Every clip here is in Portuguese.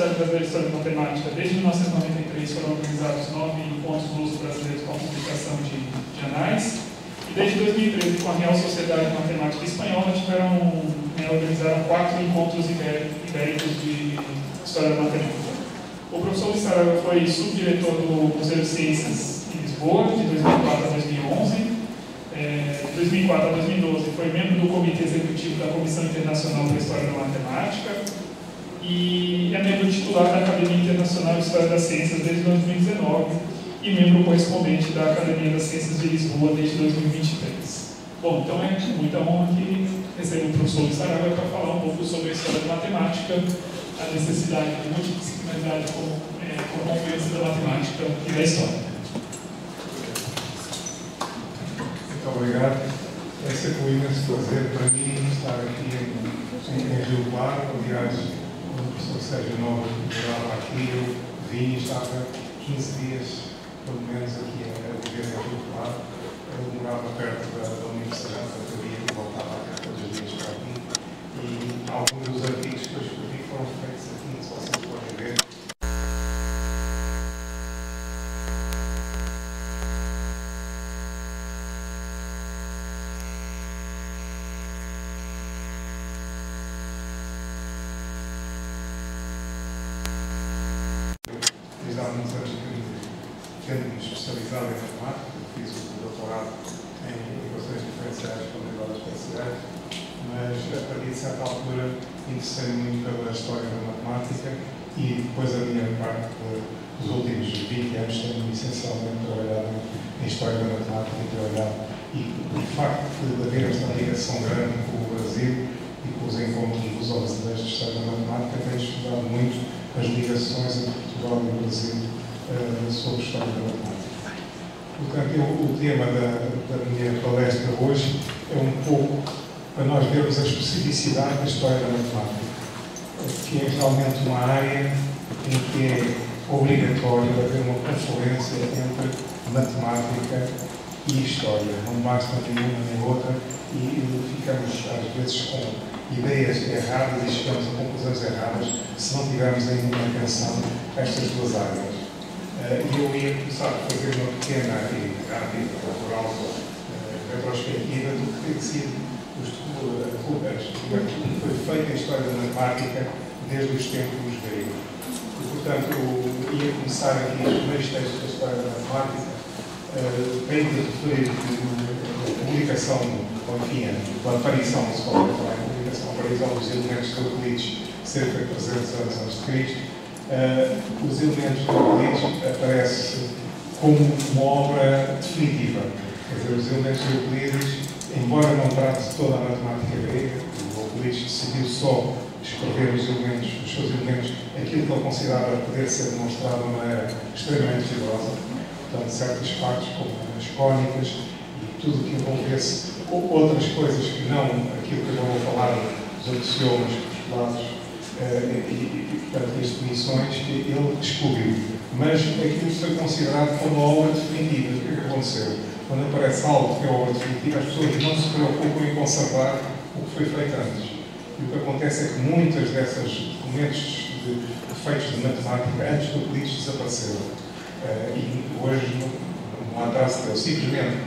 Sociedade Brasileira de História de Matemática, desde 1993 foram organizados 9 encontros lussos brasileiros com a publicação de anais. E desde 2013, com a Real Sociedade de Matemática Espanhola, organizaram 4 encontros ibéricos de História da Matemática. O professor Luiz Saraiva foi subdiretor do Museu de Ciências em Lisboa, de 2004 a 2011. De 2004 a 2012 foi membro do Comitê Executivo da Comissão Internacional para a História da Matemática e é membro titular da Academia Internacional de História das Ciências desde 2019 e membro correspondente da Academia das Ciências de Lisboa desde 2023. Bom, então é muita honra que recebo o professor Luiz Saraiva para falar um pouco sobre a história da matemática, a necessidade de multidisciplinaridade como confiança da matemática e da história. Muito obrigado. É sempre um imenso prazer para mim estar aqui em Rio Claro. Aliás, o professor Sérgio Nobre morava aqui, eu vim e estava 15 dias, pelo menos, aqui a viver em Rio Claro. Eu morava perto da universidade, portanto eu ia e voltava cá todos os dias para aqui. E alguns dos artigos que eu escrevi foram feitos aqui, se vocês podem ver. Desde há muitos anos que tendo-me especializado em matemática, fiz o doutorado em equações diferenciais com derivadas parciais, mas a partir de certa altura interessei-me muito pela história da matemática e depois a minha parte dos últimos 20 anos tenho essencialmente trabalhado em história da matemática e o facto de haver esta ligação grande com o Brasil e com os encontros dos brasileiros de história da matemática, tenho estudado muito as ligações entre Portugal e o Brasil sobre a história da matemática. Portanto, o tema da minha palestra hoje é um pouco para nós vermos a especificidade da história da matemática, que é realmente uma área em que é obrigatório haver uma confluência entre matemática e história. Não basta nem uma nem outra e ficamos, às vezes, com ideias erradas e chegamos a conclusões erradas se não tivermos ainda uma atenção a estas duas áreas. E eu ia começar a fazer uma pequena e rápida, natural, retrospectiva do que tem sido o que foi feito em história da matemática desde os tempos gregos. E, portanto, eu ia começar aqui os primeiros textos da história da matemática. Tenho de referir a publicação, enfim, a aparição, se pode falar em publicação, a aparição dos elementos de Euclides, cerca de 300 anos antes de Cristo. Os elementos de Euclides aparecem como uma obra definitiva. Quer dizer, os elementos de Euclides, embora não trate toda a matemática grega, o Euclides decidiu só escrever os seus elementos, aquilo que ele considerava poder ser demonstrado de uma maneira extremamente rigorosa. Portanto, certas partes, como as cónicas e tudo o que envolvesse outras coisas que não aquilo que eu vou falar, os axiomas, postulados e portanto, as definições que ele descobriu. Mas aquilo foi considerado como uma obra definitiva. O que é que aconteceu? Quando aparece algo que é obra definitiva, as pessoas não se preocupam em conservar o que foi feito antes. E o que acontece é que muitos desses documentos feitos de matemática antes do Euclides desapareceram. E hoje não há traço dele. Simplesmente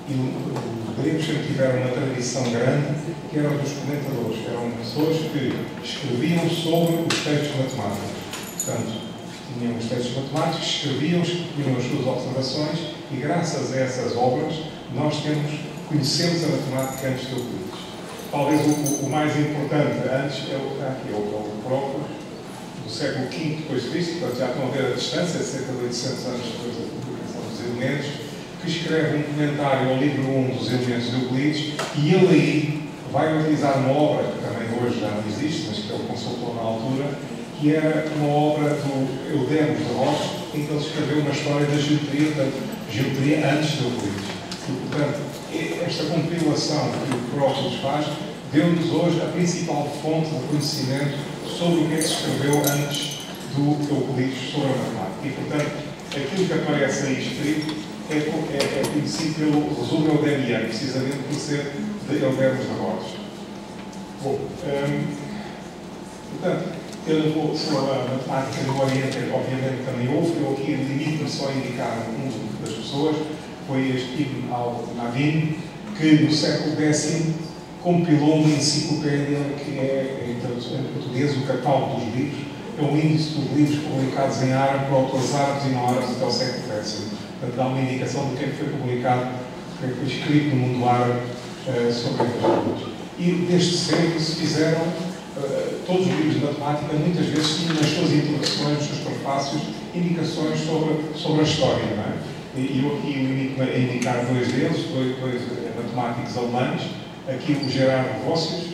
os gregos sempre tiveram uma tradição grande que era dos comentadores. Eram pessoas que escreviam sobre os textos matemáticos. Portanto, tinham os textos matemáticos, escreviam, punham as suas observações e graças a essas obras nós conhecemos a matemática antes de Euclides. Talvez o mais importante antes é o próprio do século V depois de Cristo, portanto já estão a ver a distância, cerca de 800 anos depois da publicação dos elementos, que escreve um comentário ao livro 1 dos elementos de Euclides e ele aí vai utilizar uma obra que também hoje já não existe, mas que ele consultou na altura, que era uma obra do Eudemo de Roche, em que ele escreveu uma história da geometria, portanto, geometria antes de Euclides. E, portanto, esta compilação que o Próclus faz deu-nos hoje a principal fonte de conhecimento sobre o que é que se escreveu antes do Euclides sobre a matemática. E, portanto, aquilo que aparece aí escrito é conhecido pelo resumo eudemiano, precisamente por ser de Eudemo de Roche. Bom, portanto, a matemática do Oriente, obviamente, também houve. Eu aqui limito-me só a indicar um das pessoas, foi este Ibn al-Nadim, que no século X compilou uma enciclopédia que é, em português, o catálogo dos livros. É um índice dos livros publicados em árabe por autores árabes e não árabes até o século X. Portanto, dá uma indicação do que é que foi publicado, o que é que foi escrito no mundo árabe sobre estas coisas. E desde sempre se fizeram, todos os livros de matemática, muitas vezes tinham nas suas introduções, nos seus prefácios, indicações sobre a história. Não é? E eu aqui limito-me a indicar dois deles, dois matemáticos alemães. Aqui o Gerard Vossius,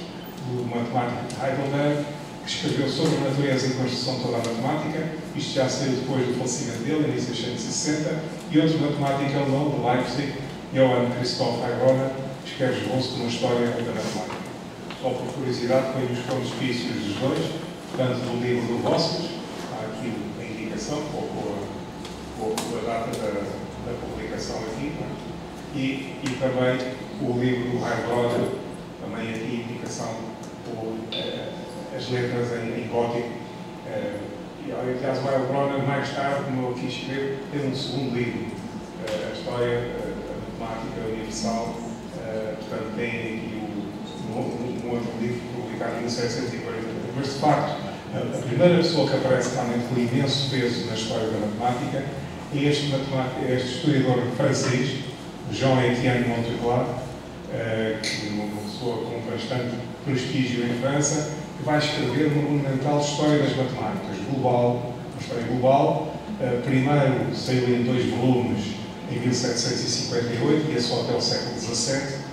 do matemático de Heidelberg, que escreveu sobre a natureza e construção de toda a matemática. Isto já saiu depois do falecimento dele, em 1660. E outro matemático alemão, de Leipzig, Johann Christoph Heilbronner, que escreve esboço de uma história da matemática. Só por curiosidade, foi nos frontispícios dos dois, tanto do livro do Vossius, há aqui a indicação, com a data da publicação aqui, e também o livro do Heilbronner, também aqui a indicação com as letras em gótico. E aliás, o Heilbronner, mais tarde, como eu aqui escrevo, tem um segundo livro, a História da Matemática Universal. Portanto, tem aqui um outro livro publicado em 1740. Mas, de facto, a primeira pessoa que aparece realmente com imenso peso na história da matemática é este historiador francês, Jean-Étienne Monteglade, que é uma pessoa com bastante prestígio em França, que vai escrever uma monumental história das matemáticas, global, uma história global. Primeiro saiu em 2 volumes em 1758, e é só até o século XVII.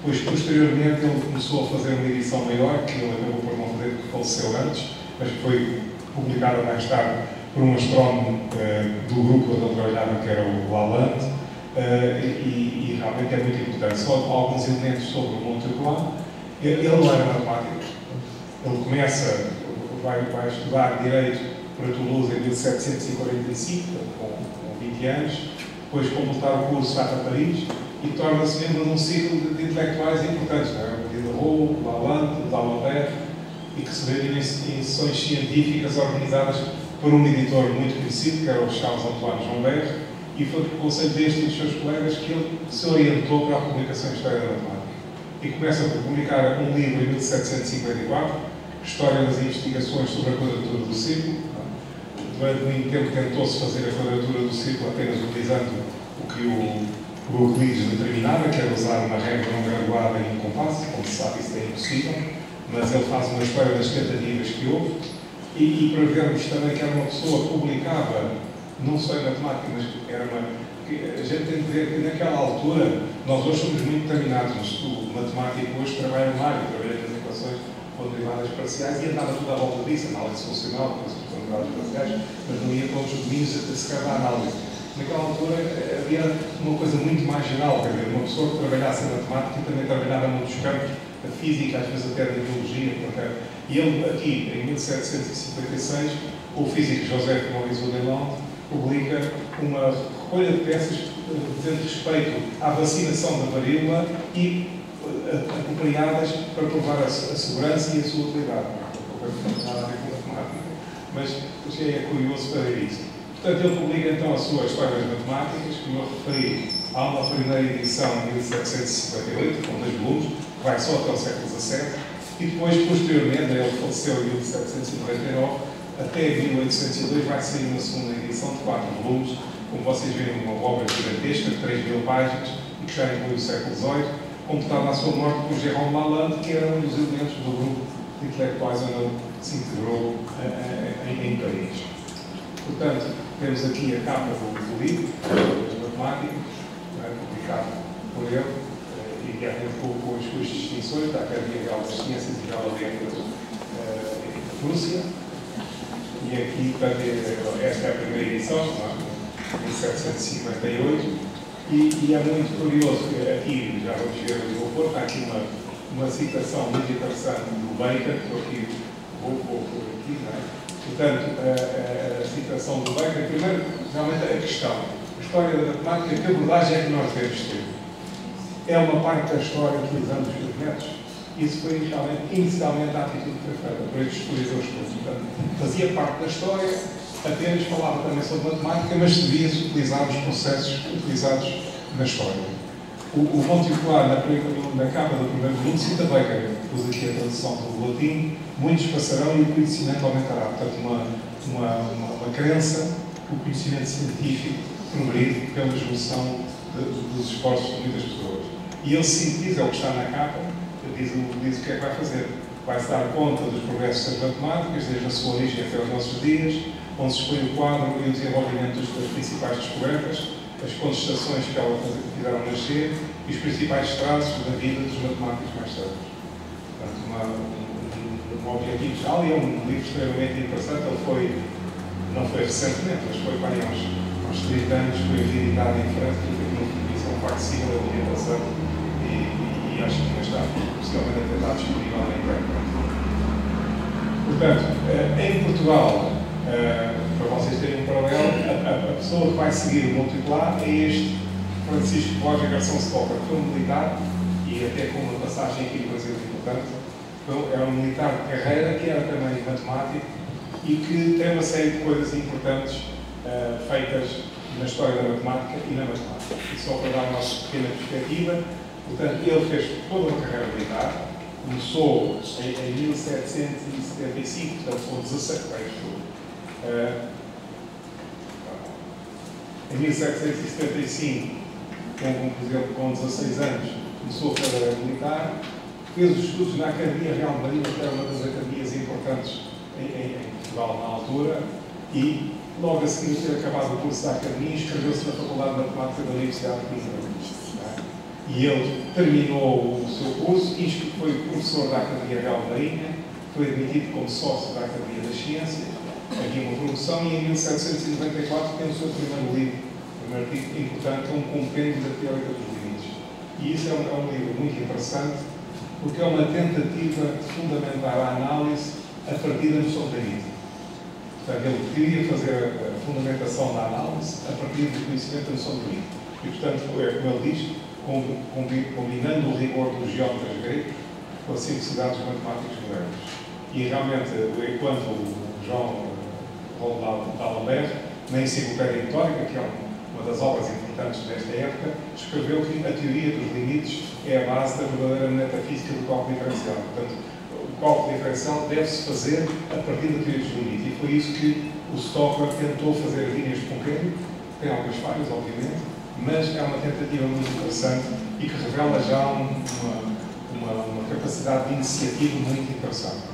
Depois, posteriormente, ele começou a fazer uma edição maior, que ele acabou por não fazer porque faleceu antes, mas foi publicada mais tarde por um astrónomo do grupo onde ele trabalhava, que era o Lalande, e realmente é muito importante. Só alguns elementos sobre o Monteglade. Ele não era matemático. Ele vai estudar Direito para Toulouse em 1745, com 20 anos, depois completar o curso vai para Paris, e torna-se membro de um ciclo de intelectuais importantes, não é? O Diderot, o Lalande, o D'Alembert, e que se reuniram em sessões científicas organizadas por um editor muito conhecido, que era o Charles Antoine Joubert, e foi por conselho deste e dos seus colegas que ele se orientou para a publicação de História da Matemática. E começa por publicar um livro em 1754, História das Investigações sobre a Quadratura do Círculo. Durante muito tempo tentou-se fazer a quadratura do círculo apenas utilizando o que o Euclides determinava, que era usar uma regra não graduada e um compasso. Como se sabe, isso é impossível, mas ele faz uma história das tentativas que houve. E para vermos também que era uma pessoa que publicava, não só em matemática, mas era a gente tem que ver que naquela altura, nós hoje somos muito determinados no estudo. O matemático hoje trabalha no mar, trabalha nas equações com derivadas parciais e andava tudo à volta disso, análise funcional, com as derivadas parciais, mas não ia para os domínios sequer da análise. Naquela altura havia uma coisa muito mais geral, quer dizer, uma pessoa que trabalhasse em matemática e também trabalhava em outros campos, da física, às vezes até da biologia. E ele, aqui, em 1756, o físico José Maurice Deslandes publica uma recolha de peças dizendo respeito à vacinação da varíola e acompanhadas para provar a segurança e a sua utilidade. Não tem nada a ver com matemática, mas é curioso para isso. Portanto, ele publica então a sua História das Matemáticas, que eu referi. Há uma primeira edição em 1758, com 2 volumes, que vai só até o século XVII, e depois, posteriormente, ele faleceu em 1799, até 1802 vai sair uma segunda edição de 4 volumes, como vocês veem, uma obra gigantesca de 3.000 páginas, e que já inclui o século XVIII, completada à sua morte por Jérôme Lalande, que era um dos elementos do grupo de intelectuais onde ele se integrou em Paris. Portanto, temos aqui a capa do livro, das matemáticas, publicado por ele, e realmente com as suas distinções da Academia Real das Ciências e Real Letras da Rússia. E aqui, portanto, esta é a primeira edição, de 1758, e é muito curioso que aqui, já vamos ver o vou pôr, está aqui uma citação muito interessante do Bacon, que eu aqui vou pôr aqui, não é? Portanto, a citação do Bacon, primeiro, realmente a questão, a história da matemática, que abordagem é que nós devemos ter? É uma parte da história utilizando os meus métodos? Isso foi inicialmente a atitude que foi feita por estes historiadores. Portanto, fazia parte da história, apenas falava também sobre matemática, mas devia utilizar os processos utilizados na história. O Montefiore, na capa do primeiro volume, cita Becker, usa aqui a tradução do latim: muitos passarão e o conhecimento aumentará. Portanto, uma crença, o conhecimento científico progredido pela junção dos esforços de muitas pessoas. E ele sintetiza o que está na capa, diz o que é que vai fazer. Vai-se dar conta dos progressos das matemáticas, desde a sua origem até os nossos dias, onde se expõe o quadro e o desenvolvimento das principais descobertas, as contestações que ela fizeram nascer e os principais traços da vida dos matemáticos mais sérios. Portanto, um objetivo geral, e é um livro extremamente interessante. Ele não foi recentemente, mas foi para uns 30 anos, foi reeditado em França, e isso é um facto civil da orientação, e acho que está possivelmente a tentar disponível na internet. Portanto, em Portugal, para vocês terem um paralelo, a pessoa que vai seguir o Montefiore é este Francisco Borja Garção Stocker, que foi um militar, e até com uma passagem aqui no Brasil importante. Era um militar de carreira que era também matemático e que tem uma série de coisas importantes feitas na história da matemática e na matemática. E só para dar uma pequena perspectiva, portanto, ele fez toda uma carreira militar, começou em 1775, portanto, com 16 em 1775, por exemplo, com 16 anos, começou a carreira militar, fez os estudos na Academia Real de Marinha, que era uma das academias importantes em Portugal na altura, e logo a seguir de ter acabado o curso da Academia, inscreveu-se na Faculdade de Matemática da Universidade de Coimbra. E ele terminou o seu curso, foi professor da Academia Real de Marinha, foi admitido como sócio da Academia das Ciências, havia uma promoção, e em 1794 tem o seu primeiro livro, um artigo importante, que é um compêndio da teórica dos limites. E isso é um livro muito interessante, porque é uma tentativa de fundamentar a análise a partir da noção de limite. Portanto, ele queria fazer a fundamentação da análise a partir do conhecimento da noção de limite. E, portanto, como ele diz, combinando o rigor dos geómetras gregos com a simplicidade dos matemáticos modernos. E realmente, enquanto o João D'Alembert, na Enciclopédia Metódica, que é uma das obras importantes desta época, escreveu que a teoria dos limites é a base da verdadeira metafísica do cálculo diferencial. Portanto, o cálculo diferencial deve-se fazer a partir da teoria dos limites. E foi isso que o Stocker tentou fazer as linhas de concreto. Tem algumas falhas, obviamente, mas é uma tentativa muito interessante e que revela já uma capacidade de iniciativa muito interessante.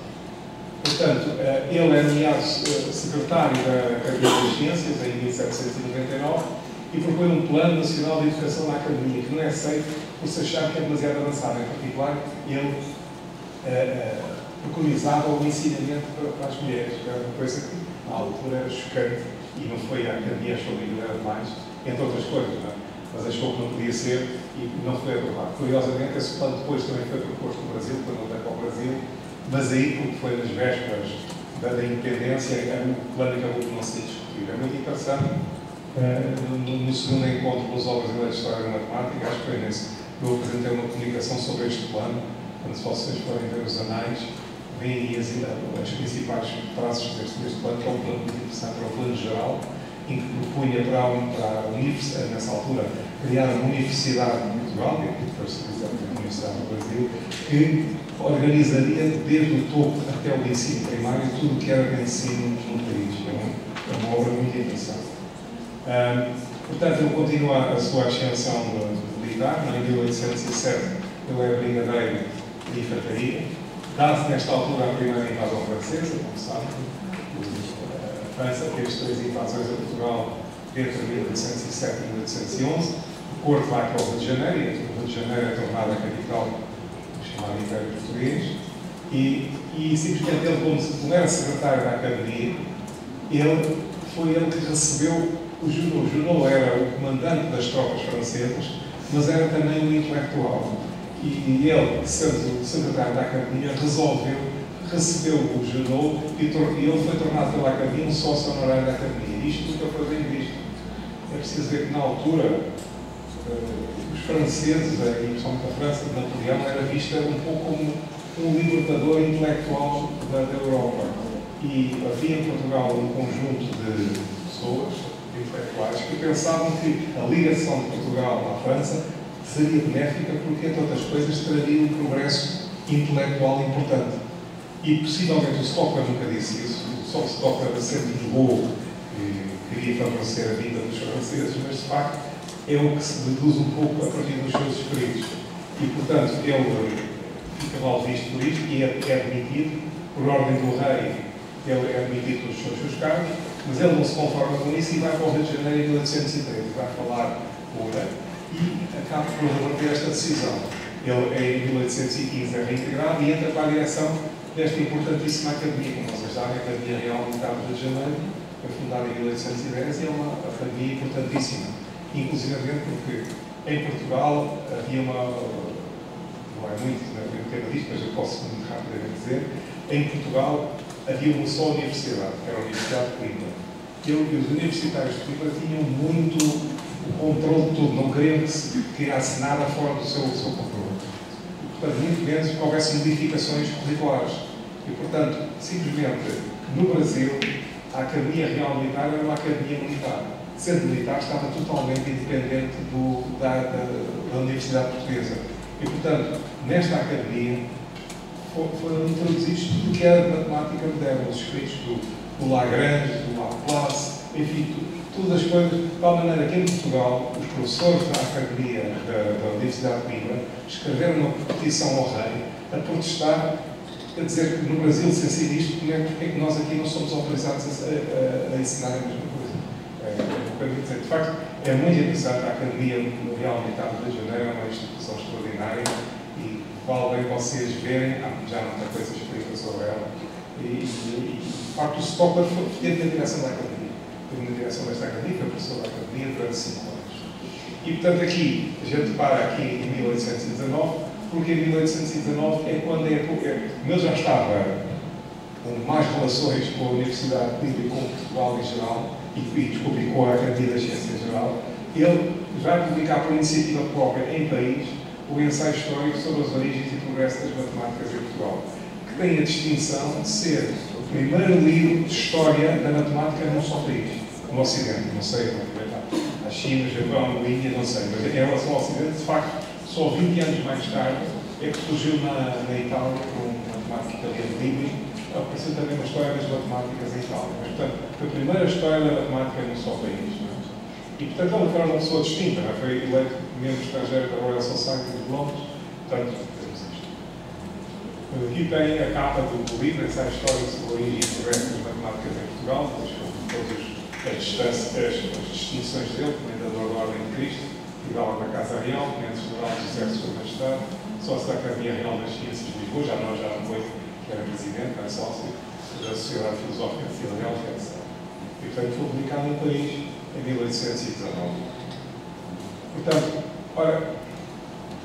Portanto, ele é nomeado secretário da Academia das Ciências em 1799 e propõe um Plano Nacional de Educação na Academia, que não é aceito por se achar que é demasiado avançado. Em particular, ele preconizava o ensinamento para as mulheres, que era uma coisa que na altura era chocante, e não foi a Academia achou que era demais, entre outras coisas, não é? Mas achou que não podia ser e não foi aprovado. Curiosamente, esse plano depois também foi proposto no Brasil, quando ele veio para o Brasil, mas aí, porque foi nas vésperas da independência, o plano acabou por não ser discutido. É muito interessante, no segundo encontro Filosóficos e Leis de História da Matemática, acho que foi nesse, eu apresentei uma comunicação sobre este plano. Quando vocês forem ver os anais, veem aí as principais traços deste plano, que é um plano muito interessante, é um plano geral, em que propunha para a universidade, nessa altura, criar uma universidade em Portugal, que depois se quiser a Universidade do Brasil, que organizaria desde o topo até o ensino primário tudo o que era de ensino no país. É uma obra muito interessante. Portanto, ele continua a sua ascensão militar. Em 1807, ele é brigadeiro de infantaria. Dá-se, nesta altura, a primeira invasão francesa, como sabem. A França teve 3 invasões a Portugal entre 1807 e 1811. O Porto vai para o Rio de Janeiro, e o Rio de Janeiro é tornado a capital do chamado Império Português. E simplesmente ele, como era secretário da Academia, foi ele que recebeu o Junot. O Junot era o comandante das tropas francesas, mas era também um intelectual. E ele, sendo secretário da Academia, recebeu o Junot e ele foi tornado pela Academia um sócio honorário da Academia. Isto nunca foi bem visto. É preciso ver que, na altura, os franceses, e principalmente a França de Napoleão, era vista um pouco como um libertador intelectual da Europa. E havia em Portugal um conjunto de pessoas, intelectuais, que pensavam que a ligação de Portugal à França seria benéfica porque, entre outras coisas, traria um progresso intelectual importante. E, possivelmente, o Stockwell nunca disse isso. O Stockwell sempre negou que queria favorecer a vida dos franceses, mas, de facto, é o que se deduz um pouco a partir dos seus escritos. E, portanto, ele fica mal visto por isto e é admitido, por ordem do rei, ele é admitido pelos seus cargos, mas ele não se conforma com isso e vai para o Rio de Janeiro em 1813, vai falar com o rei. E acaba por reverter esta decisão. Ele, em 1815, é reintegrado e entra para a direção desta importantíssima academia, como vocês sabem, a Academia Real Militar do Rio de Janeiro, foi fundada em 1810 e é uma academia importantíssima. Inclusive porque em Portugal havia não é muito o tema disto, mas eu posso muito rapidamente dizer, em Portugal havia uma só universidade, que era a Universidade de Coimbra. E os universitários de Coimbra tinham muito o controle de tudo, não queriam que se criasse nada fora do seu controle. E, portanto, muito menos que houvesse modificações curriculares. E, portanto, simplesmente, no Brasil, a Academia Real Militar era uma academia militar. Sendo militar, estava totalmente independente da Universidade Portuguesa. E, portanto, nesta academia foram introduzidos tudo o que era de matemática moderna, os escritos do Lagrange, do Laplace, enfim, todas as coisas, de tal maneira que em Portugal, os professores da Academia da Universidade de Coimbra escreveram uma petição ao rei a protestar, a dizer que no Brasil se ensina isto, porque é que nós aqui não somos autorizados a ensinar a mesma coisa. De facto, é muito interessante. A Academia Real Militar do Rio de Janeiro é uma instituição extraordinária e vale bem vocês verem, já não muita coisa escrita sobre ela. De facto, o Stockwell teve na direção da Academia. Teve na direção desta Academia, foi professor da Academia durante 5 anos. E, portanto, aqui, a gente para aqui em 1819, porque em 1819 é quando ele já estava com mais relações com a Universidade de Coimbra e com Portugal em geral, e com a Academia da Ciência em geral, ele vai publicar por iniciativa própria em país o ensaio histórico sobre as origens e progresso das matemáticas em Portugal, que tem a distinção de ser o primeiro livro de história da matemática num só país, no Ocidente. Não sei, a China, o Japão, a Índia, não sei, mas em relação ao Ocidente, de facto, só 20 anos mais tarde é que surgiu na Itália com um matemático italiano Libri, apareceu também uma história das matemáticas em Itália. Mas, portanto, foi a primeira história da matemática num só país. Não é? E, portanto, ele era uma pessoa distinta. Não é? Foi eleito membro estrangeiro da Royal Society de Londres. Portanto, temos isto. Aqui tem a capa do livro, essa história sobre a origem e progresso das matemáticas em Portugal, todas as distinções dele, comendador da Ordem de Cristo, fidalgo da Casa Real, comendador do Exército da Majestade, sócio da Academia Real das Ciências de Lisboa, já não foi, que era presidente, era sócio da Sociedade Filosófica de Filadélfia, etc. E, portanto, foi publicado no país em 1819. Portanto, ora,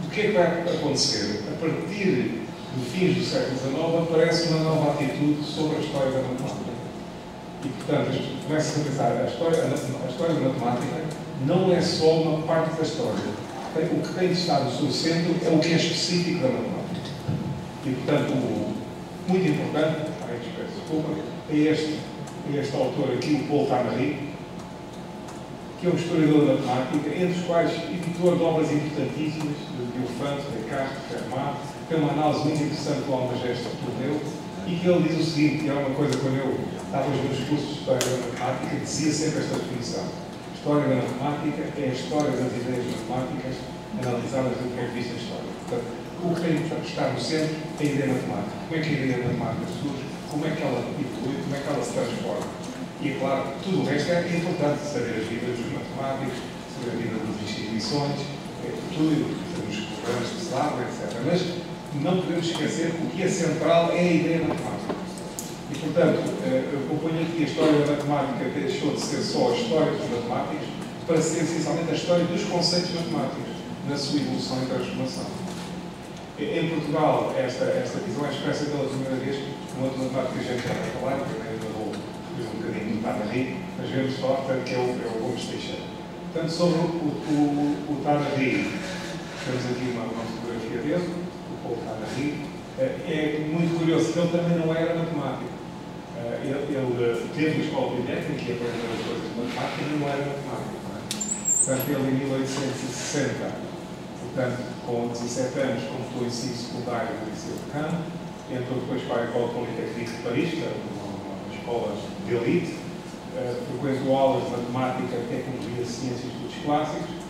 o que é que vai acontecer? A partir do fim do século XIX, aparece uma nova atitude sobre a história da matemática. E, portanto, começa a pensar, a história da matemática não é só uma parte da história. O que tem de estar no seu centro é o que é específico da matemática. E, portanto, muito importante, é este autor aqui, o Paul Tannery, que é um historiador da matemática, entre os quais editor de obras importantíssimas, de Diophante, Descartes, Fermat, tem uma análise muito interessante do Almageste de Toledo, e que ele diz o seguinte, que é uma coisa, quando eu dava os meus cursos de História da Matemática, dizia sempre esta definição. História da Matemática é a história das ideias matemáticas analisadas do ponto de vista histórico. Portanto, o que tem de estar no centro é a ideia matemática. Como é que a ideia matemática surge, como é que ela evolui, como é que ela se transforma. E, é claro, tudo o resto é importante, saber as vidas dos matemáticos, saber a vida das instituições, tudo, os programas que se abrem, etc. Mas não podemos esquecer que o que é central é a ideia matemática. E, portanto, eu proponho aqui a história da matemática que deixou de ser só a história dos matemáticos para ser essencialmente a história dos conceitos matemáticos na sua evolução e transformação. Em Portugal, esta visão é expressa pela primeira vez num outro matemático que a gente já vai falar, que eu ainda vou fazer um bocadinho de Tannery, mas vemos só, portanto, que é o Gomes Teixeira. Portanto, sobre o Tannery, temos aqui uma fotografia dele, o Paul Tannery. É muito curioso que ele também não era matemático. Ele teve uma escola politécnica e aprendeu as coisas de matemática, mas não era matemático. Portanto, ele em 1860, portanto, com 17 anos, completou o ensino secundário do Liceu de Caen, entrou depois para a École Polytechnique de Paris, que é uma escola de elite, frequentou aulas de matemática, tecnologia, ciências e estudos clássicos,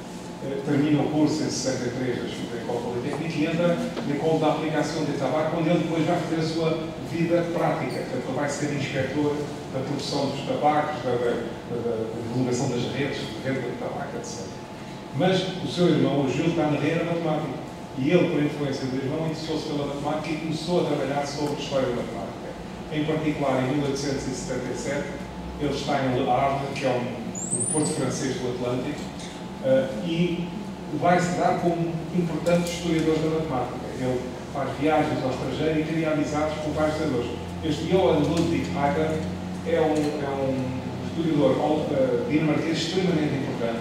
termina o curso em 63 da École Polytechnique e entra na École d'Application de Tabac, onde ele depois vai fazer a sua vida prática. Portanto, ele vai ser inspetor da produção dos tabacos, da divulgação das redes, de venda de tabaco, etc. Mas o seu irmão, o Jules Tannery, era matemático. E ele, por influência do irmão, interessou-se pela matemática e começou a trabalhar sobre história da matemática. Em particular, em 1877, ele está em Le Havre, que é um porto francês do Atlântico, e vai-se dar como importante historiador da matemática. Ele faz viagens ao estrangeiro e cria amizades com vários historiadores. Este Johann Ludwig Hager é um historiador dinamarquês extremamente importante,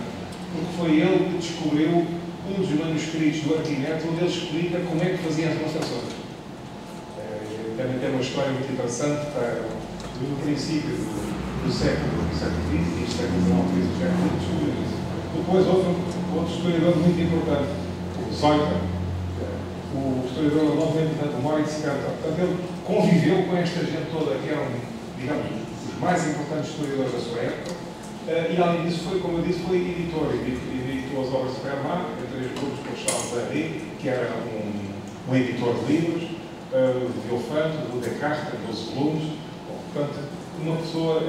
porque foi ele que descobriu um dos manuscritos do Arquimedes, onde ele explica como é que fazia as demonstrações. Também tem uma história muito interessante, no princípio do século XX, e do século XIX, do século XX, descobriu isso. Depois houve outro historiador muito importante, o Zeuter, o historiador alemão muito importante, o Moritz Cantor. Portanto, ele conviveu com esta gente toda, que eram, digamos, os mais importantes historiadores da sua época, e além disso, como eu disse, foi editor. Editou as obras de Fermat, em 3 grupos, por Charles Herré, que era um editor de livros, do Violfante, do Descartes, 12 volumes. Portanto, uma pessoa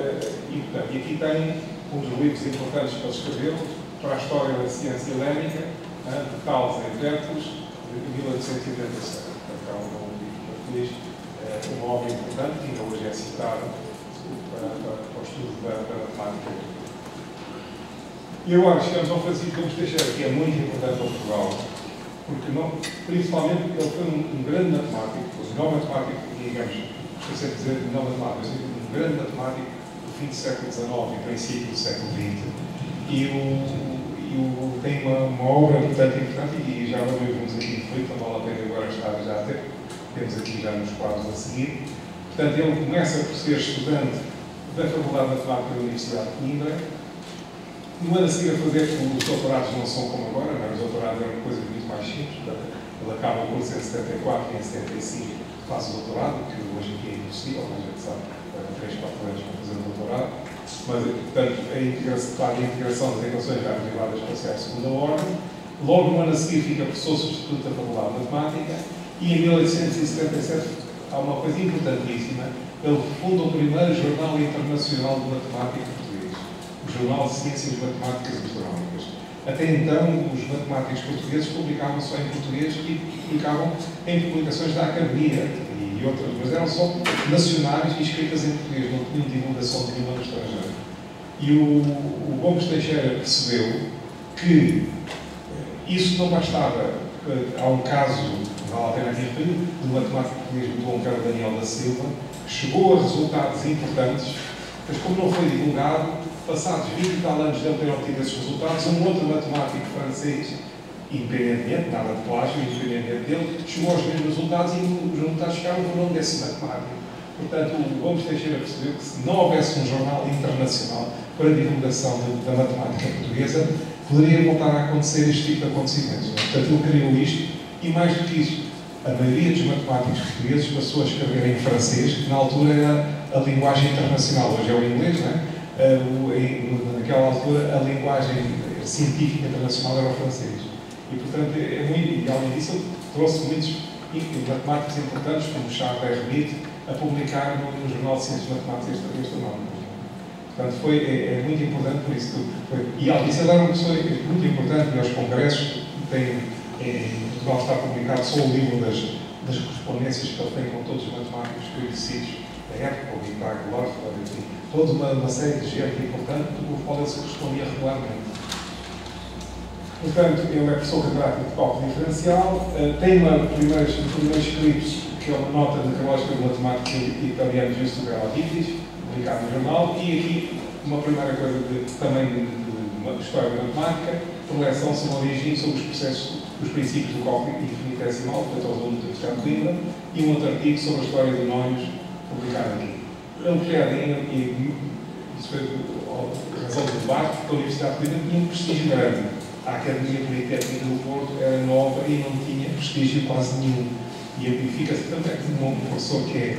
importante. E aqui tem um dos livros importantes que ele escreveu para a história da ciência helénica, de Tales em Tertulos, de 1887. Portanto, é um livro português, uma obra importante, que ainda hoje é citado para o estudo da matemática. E agora chegamos ao Francisco Gomes Teixeira, que é muito importante para Portugal, porque principalmente ele foi um grande matemático, não matemático, digamos, esqueci de dizer não matemático, mas um grande matemático do fim do século XIX e princípio do século XX. E tem uma obra bastante importante, e já não vimos aqui no não vale a pena agora estar já a ter, temos aqui já nos quadros a seguir. Portanto, ele começa por ser estudante da Faculdade de Matemática da Universidade de Coimbra. No ano a seguir a fazer, os doutorados não são como agora, não? Os doutorados eram uma coisa muito mais simples. Ele acaba o curso em 74 e em 75 faz o doutorado, que hoje aqui é impossível, mas a gente sabe, leva 3, 4 anos para fazer o doutorado. Mas, portanto, a integração das equações derivadas espaciais de segunda ordem. Logo no ano a seguir fica professor substituto da Faculdade de Matemática e em 1877 há uma coisa importantíssima. Ele funda o primeiro jornal internacional de matemática português, o Jornal de Ciências Matemáticas e Astronómicas. Até então, os matemáticos portugueses publicavam só em português e publicavam em publicações da Academia e outras, mas eram só nacionais e escritas em português, não tinham divulgação nenhuma no estrangeiro. E o Gomes Teixeira percebeu que isso não bastava. Há um caso, vale a pena aqui referir, de um matemático português muito bom, que era o Daniel da Silva, que chegou a resultados importantes, mas como não foi divulgado, passados 20 e tal anos de ele ter obtido esses resultados, um outro matemático francês, independentemente, nada de plágio, independentemente dele, chegou aos mesmos resultados e os resultados chegaram no nome desse matemático. Portanto, o Gomes Teixeira percebeu que se não houvesse um jornal internacional para a divulgação da matemática portuguesa, poderia voltar a acontecer este tipo de acontecimentos. Portanto, ele criou isto e, mais do que isso, a maioria dos matemáticos portugueses passou a escrever em francês, que na altura era a linguagem internacional, hoje é o inglês, não é? Naquela altura, a linguagem científica internacional era o francês. E, portanto, e além disso, ele trouxe muitos matemáticos importantes, como Charles Hermite, a publicar no Jornal de Ciências Matemáticas e Astronómicas. Portanto, é muito importante por isso. E além disso, ele era uma pessoa muito importante nos congressos. Em Portugal está publicado só o livro das correspondências que ele tem com todos os matemáticos conhecidos da época, o Pitágoras, toda uma série de gente importante com o qual ele se correspondia regularmente. Portanto, ele é professor catedrático de cálculo diferencial, tem os primeiros escritos, que é uma nota de lógica de matemática italiana Giusto Gravatitis, publicado no jornal, e aqui uma primeira coisa também de História da Matemática, preleção sobre a origem, sobre os processos, os princípios do cálculo infinitesimal, portanto, aos alunos do Cristiano Coimbra, e um outro artigo sobre a história de nóis, publicado aqui. Ele criado e isso foi a razão do debate, porque a Universidade de Coimbra tinha um prestígio grande. A Academia Politécnica do Porto era nova e não tinha prestígio quase nenhum. E amplifica-se também como um professor que é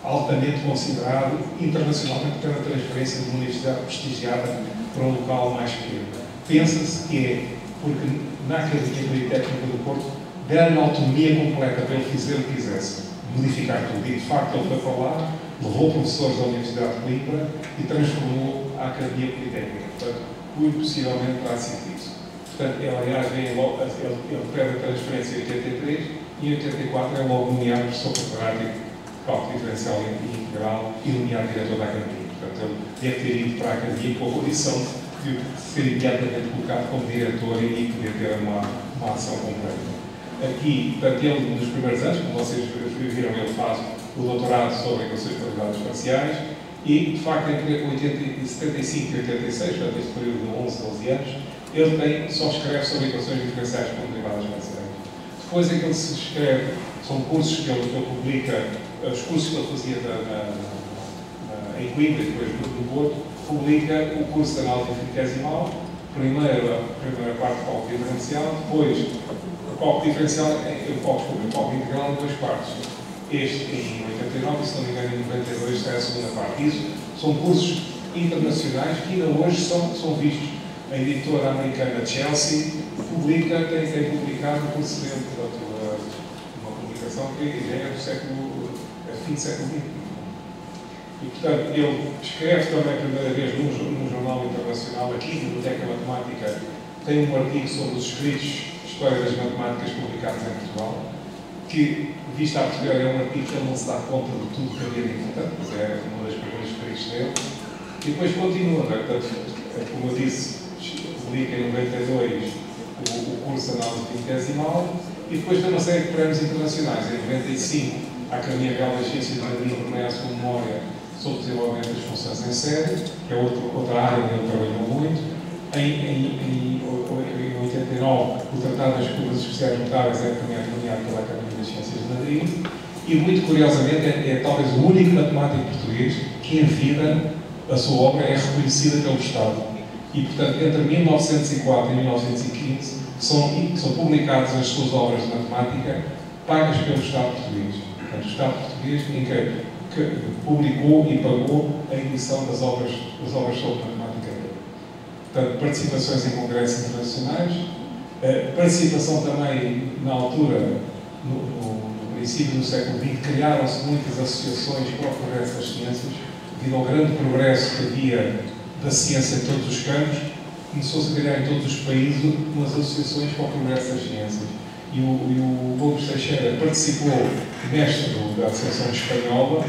altamente considerado internacionalmente pela transferência de uma universidade prestigiada para um local mais pequeno. Pensa-se que é porque na Academia Politécnica do Porto deram-lhe autonomia completa para ele fazer o que quisesse, modificar tudo. E de facto ele foi para lá, levou professores da Universidade de Coimbra e transformou a Academia Politécnica. Portanto, muito possivelmente terá sido isso. Portanto, ele, aliás, ele pede a transferência em 83 e em 84 é logo nomeado professor catedrático de cálculo diferencial e integral e nomeado diretor da Academia. Portanto, ele deve ter ido para a Academia com a condição de ser imediatamente colocado como diretor e poder ter uma ação completa. Aqui, portanto, ele, nos primeiros anos, como vocês viram, ele faz o doutorado sobre equações de probabilidades espaciais e, de facto, entre 75 e 86, portanto, este período de 11, 12 anos, ele só escreve sobre equações diferenciais com derivadas espaciais. Depois é que ele se escreve, são cursos que ele publica, os cursos que ele fazia em Coimbra e depois no Porto, publica o curso de análise infinitesimal, primeira parte do cálculo diferencial, depois o cálculo diferencial, o cálculo integral em duas partes. Este em 89 e, se não me engano, em 92 está a segunda parte. Isso são cursos internacionais que ainda hoje são vistos. A editora americana Chelsea tem publicado um curso dele, uma publicação que já é do fim do século XX. E, portanto, ele escreve também a primeira vez num jornal internacional, aqui, Biblioteca Matemática, tem um artigo sobre os escritos de História das Matemáticas publicados em Portugal, que, visto a posterior, é um artigo que ele não se dá conta de tudo que havia de importante, mas é uma das primeiras escritos dele. E depois continua, portanto, como eu disse, publica em 92 o curso de análise infinitesimal e depois tem uma série de prémios internacionais. Em 95, a Academia Real das Ciências de Madrid reconhece uma memória sobre o desenvolvimento das funções em série, que é outra área onde ele trabalhou muito. Em 89, o Tratado das Curvas Especiais Notáveis é premiado pela Academia das Ciências de Madrid e, muito curiosamente, é talvez o único matemático português que, em vida, a sua obra é reconhecida pelo Estado. E, portanto, entre 1904 e 1915 são publicadas as suas obras de matemática pagas pelo Estado português. Portanto, o Estado português que publicou e pagou a edição das obras sobre matemática dele. Portanto, participações em congressos internacionais, participação também, na altura, no princípio do século XX, criaram-se muitas associações para o progresso das ciências, devido ao grande progresso que havia da ciência em todos os campos, começou-se a criar em todos os países umas associações para o progresso das ciências. E o Gomes Teixeira participou, mestre da Associação Espanhola,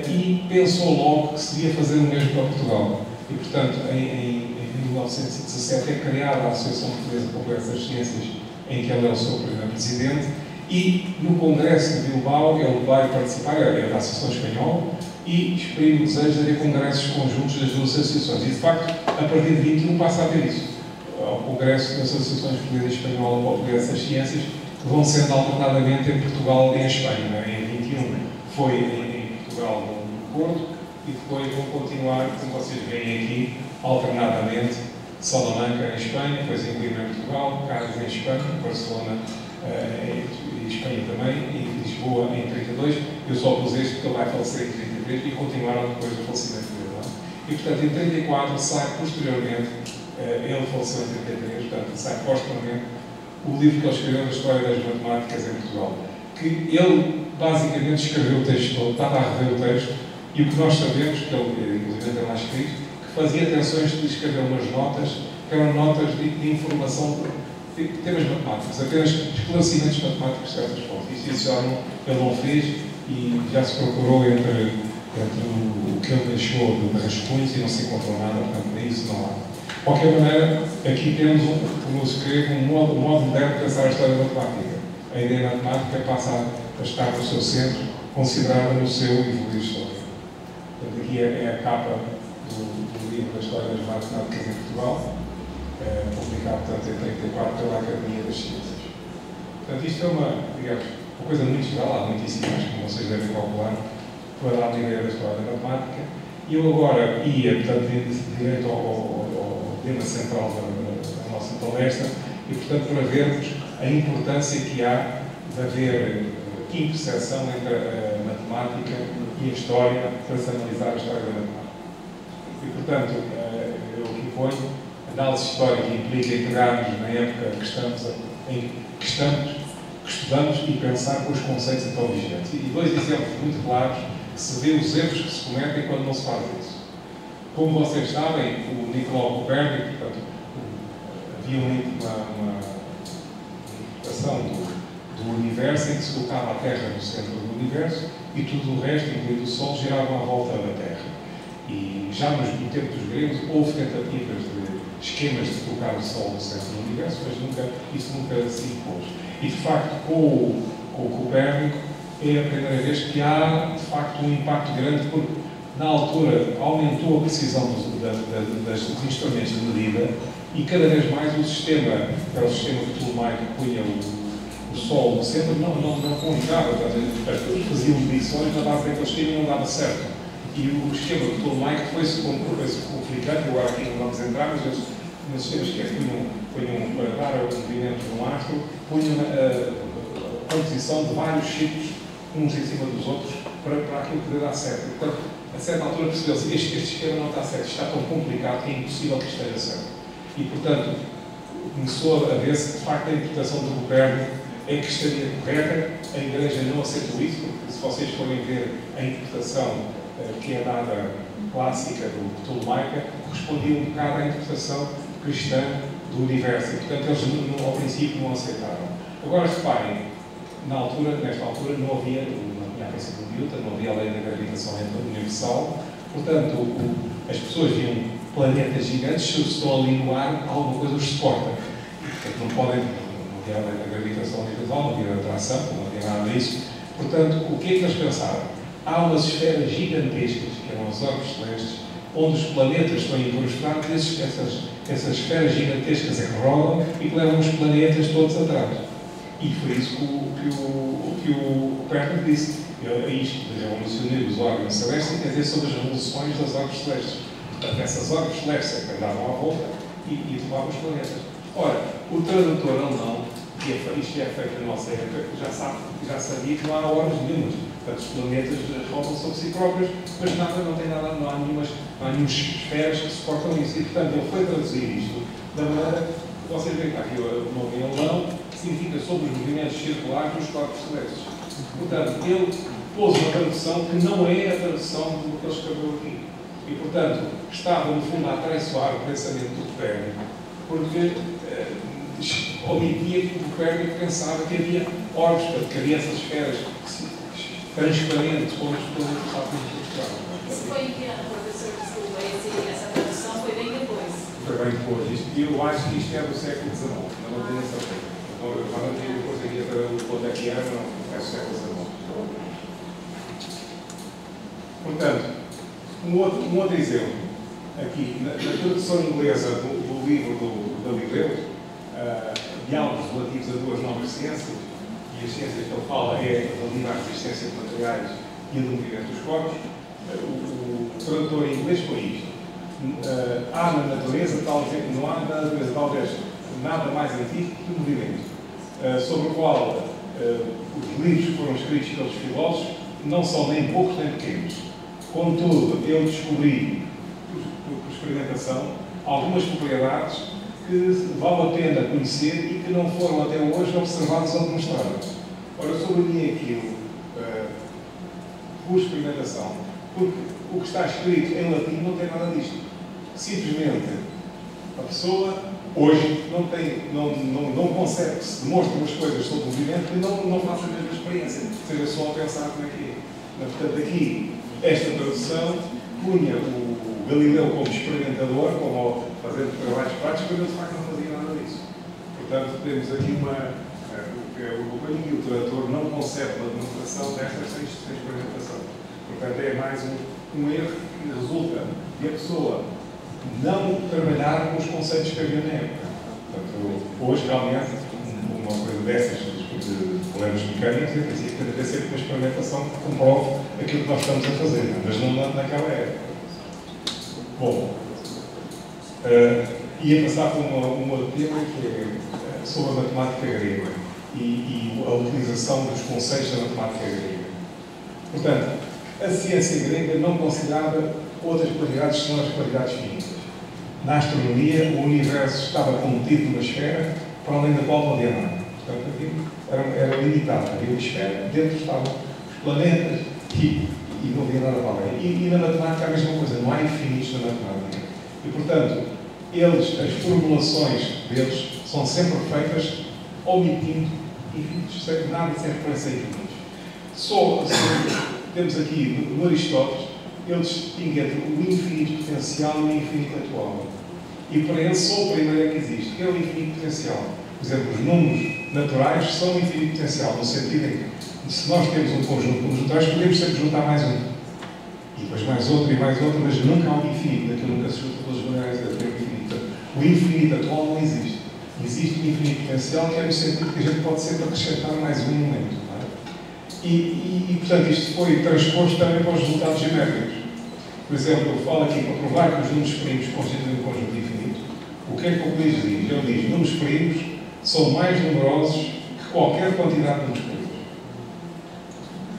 e pensou logo que se devia fazer o mesmo para Portugal. E, portanto, em 1917 é criada a Associação Portuguesa para o Progresso das Ciências, em que ele é o seu primeiro presidente, e no Congresso de Bilbao ele vai participar, é da Associação Espanhola, e exprime o desejo de haver congressos conjuntos das duas associações. E, de facto, a partir de 21 passa a haver isso. Ao Congresso das Associações Portuguesa e Espanhola para o Progresso das Ciências, que vão sendo alternadamente em Portugal e em Espanha. Em 21 foi em Portugal, no Porto, e depois vão continuar, como vocês veem aqui, alternadamente, Salamanca em Espanha, depois em Coimbra em Portugal, Cádiz em Espanha, Barcelona e Espanha também, e Lisboa em 32. Eu só pus este porque ele vai falecer em 33 e continuaram depois do falecimento dele. E, portanto, em 34 sai posteriormente, ele faleceu em 33, portanto, sai posteriormente o livro que ele escreveu da História das Matemáticas em Portugal, que ele basicamente escreveu o texto todo, estava a rever o texto, e o que nós sabemos, que ele inclusive tem lá escrito, que fazia atenções de escrever umas notas, que eram notas de informação de temas matemáticos, apenas esclarecimentos matemáticos de certas fontes. Isso ele não fez e já se procurou entre o que ele deixou de rascunhos e não se encontrou nada, portanto, isso não há. De qualquer maneira, aqui temos, como eu escrevo, um modo moderno de pensar a história da matemática. A ideia matemática passa a estar no seu centro, considerada no seu evoluir histórico. Portanto, aqui é a capa do livro livro da História das Matemáticas em Portugal, publicado, portanto, em 34 pela Academia das Ciências. Portanto, isto é digamos, uma coisa muito geral, há muitíssimas, como vocês devem calcular, para dar uma ideia da história da matemática. E eu agora ia, portanto, direito ao tema central da nossa palestra, e, portanto, para vermos a importância que há de haver interseção entre a matemática e a história para se analisar a história da matemática. E, portanto, eu aqui ponho, análise histórica implica integrarmos na época que estudamos e pensar com os conceitos então vigentes. E dois exemplos muito claros que se vê os erros que se cometem quando não se faz isso. Como vocês sabem, o Nicolau Copérnico, portanto, havia uma interpretação do universo em que se colocava a Terra no centro do universo e tudo o resto, incluindo o Sol, girava à volta da Terra. E já no tempo dos gregos houve tentativas de esquemas de colocar o Sol no centro do universo, mas isso nunca se impôs. E, de facto, com o Copérnico, é a primeira vez que há, de facto, um impacto grande, porque, na altura, aumentou a precisão dos instrumentos de medida e, cada vez mais, o sistema, que era o sistema ptolomaico que punha o Sol no centro, não comunicava. As pessoas faziam medições na base daquele esquema e não dava certo. E o esquema ptolomaico foi-se complicando, agora aqui não vamos entrar, mas nos sistemas que punham para dar o movimento de um astro, punham a composição de vários ciclos, uns em cima dos outros, para aquilo poder dar certo. E, portanto, a certa altura percebeu-se que este esquema não está certo, está tão complicado que é impossível que esteja certo. E, portanto, começou a ver-se, de facto, a interpretação do Copérnico é que estaria correta. A Igreja não aceitou isso, porque se vocês forem ver a interpretação que é dada clássica do Ptolomaica, correspondia um bocado à interpretação cristã do universo. E, portanto, eles ao princípio não aceitaram. Agora, reparem, nesta altura, não havia a princípio de Newton, não havia a lei da gravitação universal. Portanto, as pessoas viam planetas gigantes, se estão a linear, alguma coisa os suporta. Portanto, não havia a lei da gravitação universal, não havia atração, não havia nada disso. Portanto, o que é que eles pensaram? Há umas esferas gigantescas, que eram os órbes celestes, onde os planetas estão incrustados, essas esferas gigantescas é que rodam e que levam os planetas todos atrás. E foi isso que o Copérnico disse. Isto de revolucionar os órgãos celestes quer dizer sobre as revoluções das orbes celestes. Portanto, essas orbes celestes é que andavam à volta e levavam os planetas. Ora, o tradutor alemão, isto é feito na nossa época, já sabia que não há orbes nenhumas. Portanto, os planetas rodam sobre si próprios, mas não há nenhumas esferas que suportam isso. E, portanto, ele foi traduzir isto da maneira que vocês veem que aqui o nome em alemão significa sobre os movimentos circulares dos corpos celestes. Portanto, ele pôs uma tradução que não é a tradução do que ele escreveu aqui. E, portanto, estava, no fundo, a atraiçoar o pensamento do Copérnico, porque omitia que o Copérnico pensava que havia orbes, que havia essas esferas transparentes, como os planetas estavam em Portugal. Isso foi em que ano, professor? Desculpa, essa tradução foi bem depois. Foi bem depois. Eu acho que isto é do século XIX, não tenho certeza. Agora tenho depois aqui para o quanto é que era, não é do século XIX. Portanto, um outro exemplo, aqui, na tradução inglesa do livro do Galileu, diálogos relativos a duas novas ciências, e as ciências que ele fala é relativa à resistência de materiais e ao movimento dos corpos, o tradutor em inglês foi isto. Há na natureza, não há na natureza talvez nada mais antigo que o movimento, sobre o qual os livros que foram escritos pelos filósofos não são nem poucos nem pequenos. Contudo, eu descobri, por experimentação, algumas propriedades que vale a pena conhecer e que não foram até hoje observadas ou demonstradas. Ora, eu sublinhei aquilo por experimentação, porque o que está escrito em latim não tem nada disto. Simplesmente, a pessoa hoje não consegue que se demonstre umas coisas sobre o movimento e não faça a mesma experiência, seja só a pensar como é que é. Portanto, aqui, esta tradução punha o Galileu como experimentador, como fazendo trabalhos práticos, mas ele de facto não fazia nada disso. Portanto, temos aqui o caminho e o tradutor não concebe uma demonstração destas sem experimentação. Portanto, é mais um erro que resulta de a pessoa não trabalhar com os conceitos que havia na época. Portanto, hoje, realmente, uma coisa dessas, de problemas mecânicos, em princípio, tem de ser uma experimentação que comprove aquilo que nós estamos a fazer, mas não naquela época. Bom, ia passar por um outro tema que é sobre a matemática grega e a utilização dos conceitos da matemática grega. Portanto, a ciência grega não considerava outras qualidades senão as qualidades físicas. Na astronomia, o universo estava contido numa esfera para além da qual não havia nada. Portanto, aquilo era limitado. Havia uma esfera, dentro estavam os planetas e não havia nada para além. E na matemática a mesma coisa, não há infinitos na matemática. E, portanto, as formulações deles são sempre feitas omitindo infinitos, nada sem referência a infinitos. Temos aqui, no Aristóteles, ele distingue entre o infinito potencial e o infinito atual. E para ele só o primeiro é que existe, que é o infinito potencial. Por exemplo, os números naturais são o infinito potencial, no sentido em que, se nós temos um conjunto de números naturais, podemos sempre juntar mais um. E depois mais outro, mas nunca há um infinito, daquilo nunca se junta pelas maneiras de ter o infinito. O infinito atual não existe. Existe o infinito potencial, que é no sentido que a gente pode sempre acrescentar mais um momento. Não é? E, portanto, isto foi transposto também para os resultados geométricos. Por exemplo, eu falo aqui para provar que os números primos constituem um conjunto infinito. O que é que o Euclides diz? Ele diz que números primos são mais numerosos que qualquer quantidade de números primos.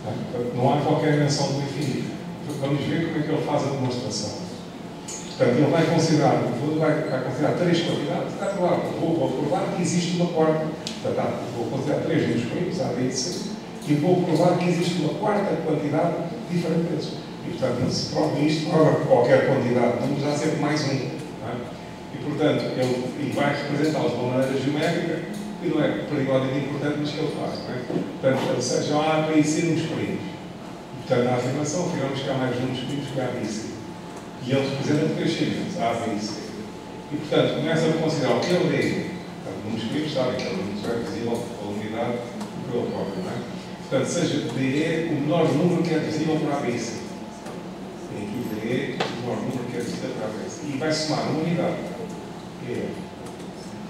Portanto, não há qualquer menção do infinito. Vamos ver como é que ele faz a demonstração. Portanto, ele vai considerar três quantidades. Está claro, vou provar que existe uma quarta. Portanto, vou considerar três números primos, A, B e C, e vou provar que existe uma quarta quantidade diferente deles. E, portanto, se prova isto, prova que qualquer quantidade de números há sempre mais um. Não é? E, portanto, ele vai representá-los de uma maneira geométrica, que não é particularmente importante, mas que ele faz. Não é? Portanto, ou seja, A, B e C números primos. E, portanto, na afirmação, afirmamos que há mais números primos que A, B e C. E ele representa três segmentos, A, B e C. E, portanto, começa a considerar o que é o D. Portanto, números primos, sabem que é o número é visível pela unidade do que ele próprio. Não é? Portanto, seja D é o menor número que é visível para A, B e C. Tem aqui D é o menor número que é visível para A, B e C. E vai somar uma unidade.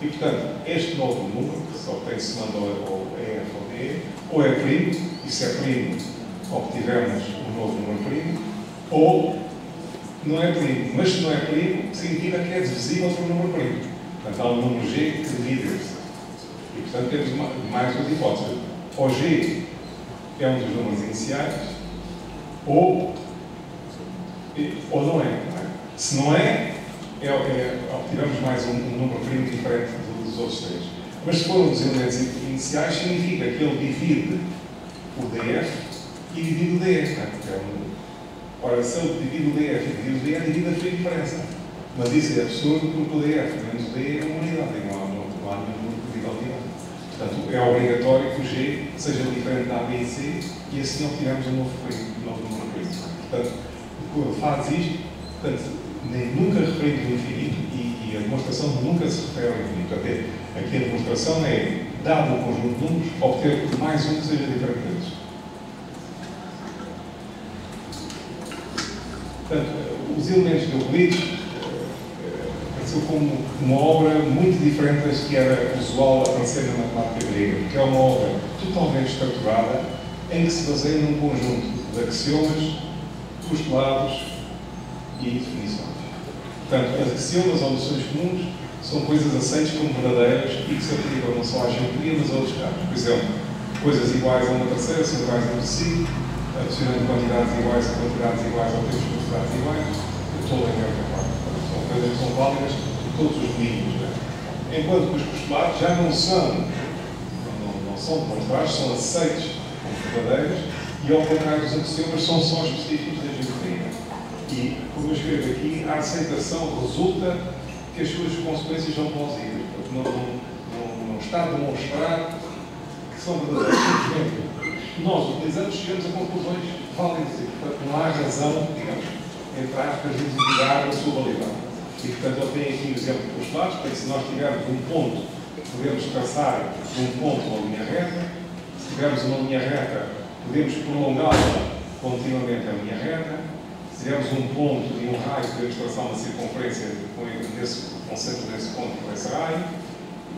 E, portanto, este novo número, que só tem somando ou EF ou D, ou é primo, e se é primo, obtivemos um novo número primo, ou não é primo. Mas se não é primo, significa que é divisível por um número primo. Portanto, há um número G que divide esse. E, portanto, temos mais duas hipóteses. Ou G é um dos números iniciais, ou não é. Se não é, obtivemos mais um número primo diferente dos outros três. Mas se for um dos elementos iniciais, significa que ele divide o DF e divide o DE. Ora, se ele divide o DF e divide o DE, divide a sua diferença. Mas isso é absurdo porque o DF menos o DE é uma unidade, não há nenhum nível de unidade. Portanto, é obrigatório que o G seja diferente da A, B e C e assim obtivemos um novo número primo. Portanto, quando faz isto, nunca referimos o infinito e a demonstração nunca se refere ao infinito. Até aqui a demonstração é, dado o conjunto de números, obter mais um que seja diferente deles. Portanto, os elementos de Euclides apareceu como uma obra muito diferente das que era usual aparecer na matemática grega, porque é uma obra totalmente estruturada em que se baseia num conjunto de axiomas, postulados e definições. Portanto, as axiomas ou noções comuns são coisas aceitas como verdadeiras e que se aplicam não só à geometria, mas a outros campos. Por exemplo, coisas iguais a uma terceira são iguais entre si, adicionando quantidades iguais a quantidades iguais ou termos quantidades iguais, toda a grande parte. São coisas que são válidas de todos os domínios. Enquanto que os postulados já não são demonstrados, são aceitos como verdadeiros e, ao contrário dos axiomas, são só específicos da geometria. E, como eu escrevo aqui, a aceitação resulta que as suas consequências são plausíveis, porque não está demonstrado que são verdadeiras. Nós, utilizando, chegamos a conclusões válidas e, portanto, não há razão, digamos, entre aspas, de duvidar a sua validade. E, portanto, eu tenho aqui o exemplo de postulados, porque se nós tivermos um ponto, podemos traçar de um ponto uma linha reta. Se tivermos uma linha reta, podemos prolongá-la continuamente a linha reta. Se Se tivermos um ponto e um raio, podemos traçar uma circunferência concentra nesse ponto com esse raio.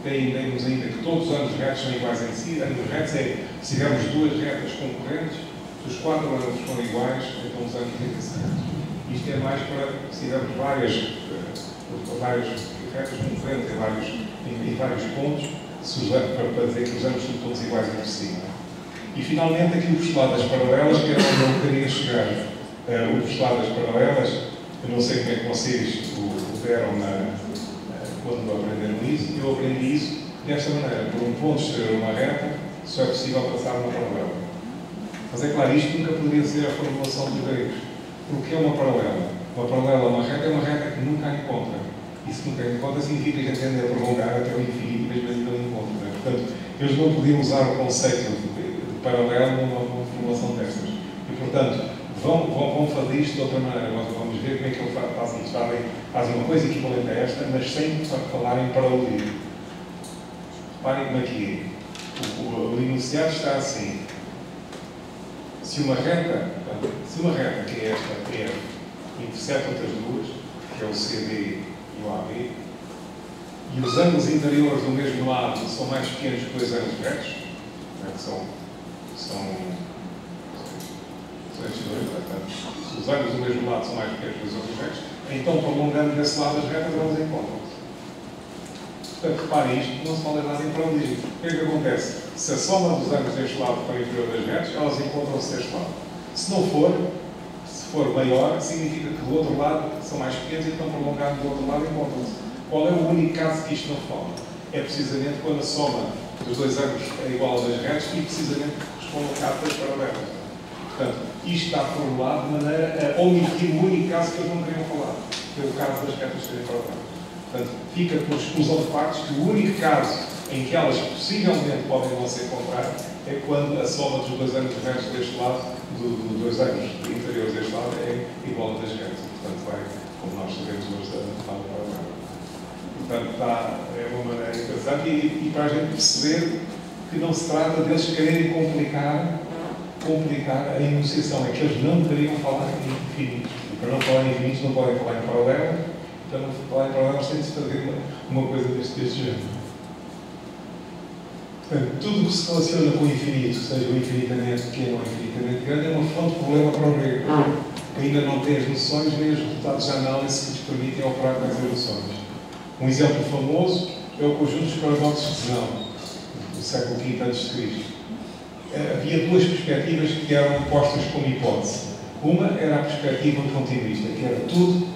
Temos ainda que todos os ângulos retos são iguais em si. Ângulos retos é, se tivermos duas retas concorrentes, se os quatro ângulos forem iguais, então os ângulos têm que ser retos. Isto é mais para, se tivermos várias retas concorrentes em vários pontos, para dizer que os ângulos são todos iguais entre si. E finalmente aqui o postulado das paralelas, que era onde eu queria chegar. O postulado das paralelas, eu não sei como é que vocês o deram quando aprenderam isso. Eu aprendi isso desta maneira: por um ponto exterior uma reta, só é possível traçar uma paralela. Mas é claro, isto nunca poderia ser a formulação dos gregos. Porque é uma paralela? Uma paralela a uma reta que nunca encontra. E se nunca encontra, significa que a tende a prolongar até o infinito, mesmo assim não encontra. Portanto, eles não podiam usar o conceito de paralelo numa formulação destas. E, portanto, vão fazer isto de outra maneira. Nós vamos ver como é que eles fazem isto. Fazem uma coisa equivalente a esta, mas sem falar em paralelismo. Reparem como aqui o enunciado está assim. Se uma reta que é esta, F, intercepta outras duas, que é o CD e o AB, e os ângulos interiores do mesmo lado são mais pequenos que dois ângulos retos, que são estes dois, portanto, se os ângulos do mesmo lado são mais pequenos que dois ângulos retos, então prolongando desse lado as retas, elas encontram-se. Portanto, reparem isto, não se fala nada em paralelismo. O que é que acontece? Se a soma dos ângulos deste lado for inferior das retas, elas encontram-se deste lado. Se não for, se for maior, significa que do outro lado são mais pequenos e estão prolongando do outro lado e encontram-se. Qual é o único caso que isto não fala? É precisamente quando a soma dos dois ângulos é igual a das retas e precisamente corresponde ao caso das paralelas. Portanto, isto está formulado de maneira a omitir o único caso que eles não queriam falar, que é o caso das retas serem paralelas. Portanto, fica por exclusão de partes que o único caso em que elas possivelmente podem não se encontrar é quando a soma dos dois ângulos retos deste lado, dos dois ângulos interiores deste lado, é igual a das retas. Portanto, vai, como nós sabemos hoje, da fala paralela. Portanto, é uma maneira interessante e para a gente perceber que não se trata deles quererem complicar a enunciação. É que eles não queriam falar em infinitos. E para não falar em infinitos, não podem falar em paralelo. Para não falar em paralelos, tem de se fazer uma coisa deste género. Portanto, tudo que se relaciona com o infinito, seja o infinitamente pequeno ou infinitamente grande, é uma fonte de problema para o grego, que ainda não tem as noções nem os resultados de análise que lhes permitem operar com as equações. Um exemplo famoso é o conjunto dos paradoxos de Zenão, do século V a.C. Havia duas perspectivas que eram postas como hipótese. Uma era a perspectiva continuista, que era tudo